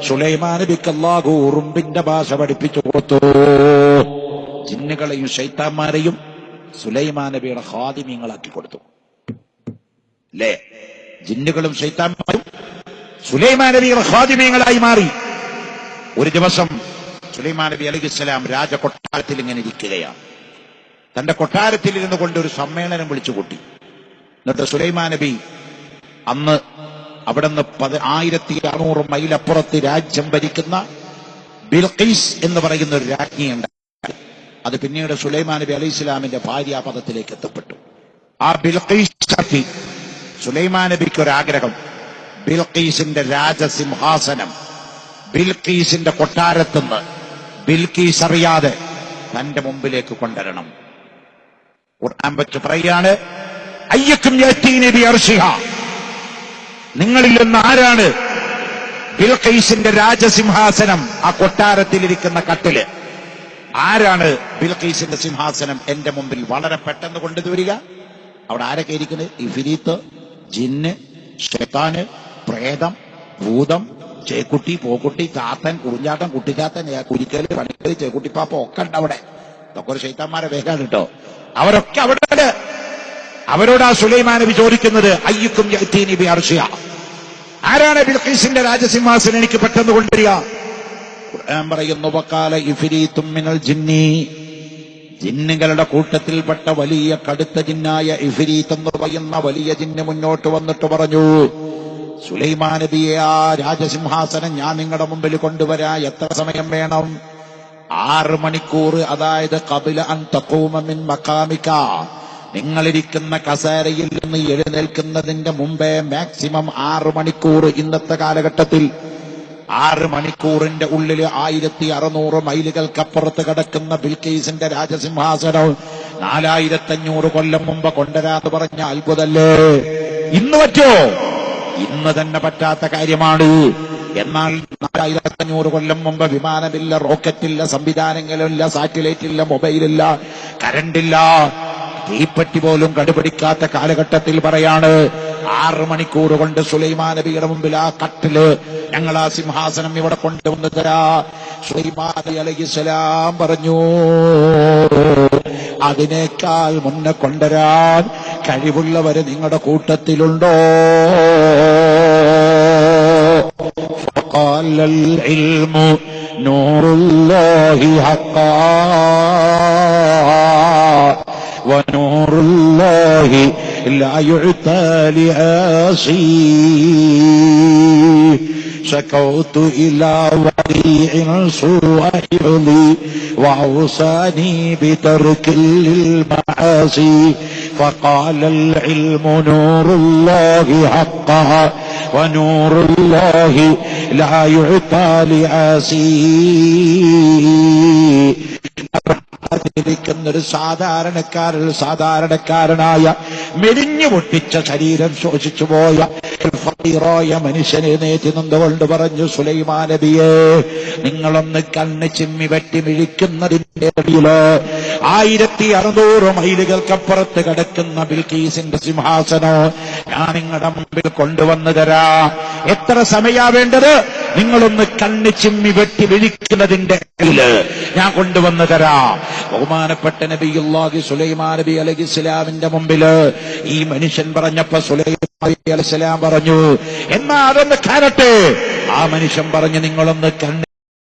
സുലൈമാൻ നബിക്ക് അല്ലാഹു ഉറുമ്പിന്റെ ഭാഷ പഠിപ്പിച്ചു കൊടുത്തു. ജിന്നുകളെയും ശൈത്താന്മാരെയും സുലൈമാൻ നബിയുടെ ഖാദിമീങ്ങളാക്കി കൊടുത്തു. അല്ലേ? ജിന്നുകളും ശൈത്താന്മാരും സുലൈമാൻ നബിയുടെ ഖാദിമീങ്ങളായി മാറി. ഒരു ദിവസം സുലൈമാൻ നബി അലൈഹിസ്സലാം രാജകൊട്ടാരത്തിൽ ഇങ്ങനെ ഇരിക്കുകയാണ്. തന്റെ കൊട്ടാരത്തിൽ ഇരുന്നു കൊണ്ട് ഒരു സമ്മേളനം വിളിച്ചു കൂട്ടി. എന്നിട്ട് സുലൈമാൻ നബി അന്ന് അവിടുന്ന് 1600 മൈലപ്പുറത്ത് രാജ്യം ഭരിക്കുന്ന ബിൽഖീസ് എന്ന് പറയുന്ന ഒരു രാജ്ഞിയുണ്ട്. അത് പിന്നീട് സുലൈമാൻ നബി അലൈഹി ഇസ്ലാമിന്റെ ഭാര്യാപദത്തിലേക്ക് എത്തപ്പെട്ടു. ആ ബിൽഖീസ് സുലൈമാൻ നബിക്ക് ഒരാഗ്രഹം, ബിൽഖീസിന്റെ രാജസിംഹാസനം ബിൽഖീസിന്റെ കൊട്ടാരത്തുനിന്ന് ബിൽഖീസ് അറിയാതെ തന്റെ മുമ്പിലേക്ക് കൊണ്ടുവരണം. ഖുർആൻ വെച്ച് പറയാണ്, അയ്യക്കും യഅ്തീനി ബിഅർശിഹ, നിങ്ങളിൽ നിന്ന് ആരാണ് ബിൽഖീസിന്റെ രാജസിംഹാസനം, ആ കൊട്ടാരത്തിലിരിക്കുന്ന കട്ടില്, ആരാണ് ബിൽഖീസിന്റെ സിംഹാസനം എന്റെ മുമ്പിൽ വളരെ പെട്ടെന്ന് കൊണ്ടുവരിക? അവിടെ ആരൊക്കെ ഇരിക്കുന്നത്? ഇഫ്രീത്ത്, ജിന്ന്, ശൈത്താന്, പ്രേതം, ഭൂതം, ചേക്കുട്ടി, പോക്കുട്ടി, ചാത്തൻ, കുറിഞ്ഞാട്ടൻ, കുട്ടിച്ചാത്തൻ, കുരിക്കല്, പണിക്കല്, ചേക്കുട്ടിപ്പാപ്പ ഒക്കെ ഉണ്ട് അവിടെ. ഇതൊക്കെ ഒരു ശൈത്താന്മാരെ വേഗാണ് കേട്ടോ. അവരൊക്കെ അവിടെ. അവരോടാ സുലൈമാൻ നബി ചോദിക്കുന്നത്, അയ്യുക്കും യഅ്തീനി ബിഅർശിഹ, ആരാണ് ബിൽഖീസിന്റെ രാജസിംഹാസനം എനിക്ക് പെട്ടെന്ന് കൊണ്ടുവരിക? ഖുർആൻ പറയുന്നു, വഖാല ഇഫ്രീത്തും മിനൽ ജിന്നി, ജിന്നുകളുടെ കൂട്ടത്തിൽപ്പെട്ട വലിയ കടുത്ത ജിന്നായ ഇഫ്രീത്ത് എന്ന് പറയുന്ന വലിയ ജിന്ന് മുന്നോട്ട് വന്നിട്ട് പറഞ്ഞു, സുലൈമാൻ നബിയെ, ആ രാജസിംഹാസനം ഞാൻ നിങ്ങളുടെ മുമ്പിൽ കൊണ്ടുവരാ, എത്ര സമയം വേണം? 6 മണിക്കൂർ. അതായത് ഖബല അൻ തഖൂമ മിൻ മഖാമിക, നിങ്ങളിരിക്കുന്ന കസേരയിൽ നിന്ന് എഴുന്നേൽക്കുന്നതിന്റെ മുമ്പേ മാക്സിമം 6 മണിക്കൂർ. ഇന്നത്തെ കാലഘട്ടത്തിൽ 6 മണിക്കൂറിന്റെ ഉള്ളിൽ 1600 മൈലുകൾക്കപ്പുറത്ത് കിടക്കുന്ന ബിൽഖീസിന്റെ രാജസിംഹാസനം 4500 കൊല്ലം മുമ്പ് കൊണ്ടുവരാന്ന് പറഞ്ഞ അത്ഭുതല്ലേ? ഇന്ന് പറ്റോ? ഇന്ന് തന്നെ പറ്റാത്ത കാര്യമാണ്. എന്നാൽ 4500 കൊല്ലം മുമ്പ് വിമാനമില്ല, റോക്കറ്റില്ല, സംവിധാനങ്ങളില്ല, സാറ്റലൈറ്റില്ല, മൊബൈലില്ല, കരണ്ടില്ല, തീപ്പറ്റി പോലും കടുപിടിക്കാത്ത കാലഘട്ടത്തിൽ പറയാണ് 6 മണിക്കൂർ കൊണ്ട് സുലൈമാൻ നബിയുടെ മുമ്പിൽ ആ കട്ടില്, ഞങ്ങൾ ആ സിംഹാസനം ഇവിടെ കൊണ്ടുവന്ന് തരാ. സുലൈമാൻ നബി അലൈഹിസ്സലാം പറഞ്ഞു, അതിനേക്കാൾ മുന്നേ കൊണ്ടുവരാൻ കഴിവുള്ളവര് നിങ്ങളുടെ കൂട്ടത്തിലുണ്ടോ? فقال العلم نور الله حقا ونور الله لا يعطى لعاصي شكوت إلى وديع سوء حفظي وأوصاني بترك للمعاصي فقال العلم نور الله حقا ونور الله لا يعطى لعاصي. ൊരു സാധാരണക്കാരനായ മെലിഞ്ഞു പൊട്ടിച്ച ശരീരം ശോഷിച്ചു പോയ ഫഖീറായ മനുഷ്യനെ എഴുന്നേറ്റ് നിന്നുകൊണ്ട് പറഞ്ഞു, സുലൈമാൻ നബിയെ, നിങ്ങളൊന്ന് കണ്ണ് ചിമ്മി വെട്ടി മിഴിക്കുന്നതിന്റെ ഇടയില് 1600 മൈലുകൾക്കപ്പുറത്ത് കിടക്കുന്ന ബിൽഖീസിന്റെ സിംഹാസനം ഞാൻ നിങ്ങളുടെ മുമ്പിൽ കൊണ്ടുവന്നു തരാ. എത്ര സമയാ വേണ്ടത്? നിങ്ങളൊന്ന് കണ്ണ് ചിമ്മി വെട്ടി വിളിക്കുന്നതിന്റെ ഇടയില് ഞാൻ കൊണ്ടുവന്നു തരാ. ബഹുമാനപ്പെട്ട നബിയുല്ലാഹി സുലൈമാൻ നബി അലൈഹിസ്സലാമിന്റെ മുമ്പില് ഈ മനുഷ്യൻ പറഞ്ഞപ്പോ സുലൈമാൻ നബി അലൈഹിസ്സലാം പറഞ്ഞു, എന്നാ അതൊന്ന് കാണട്ടെ. ആ മനുഷ്യൻ പറഞ്ഞു, നിങ്ങളൊന്ന് കണ്ണ്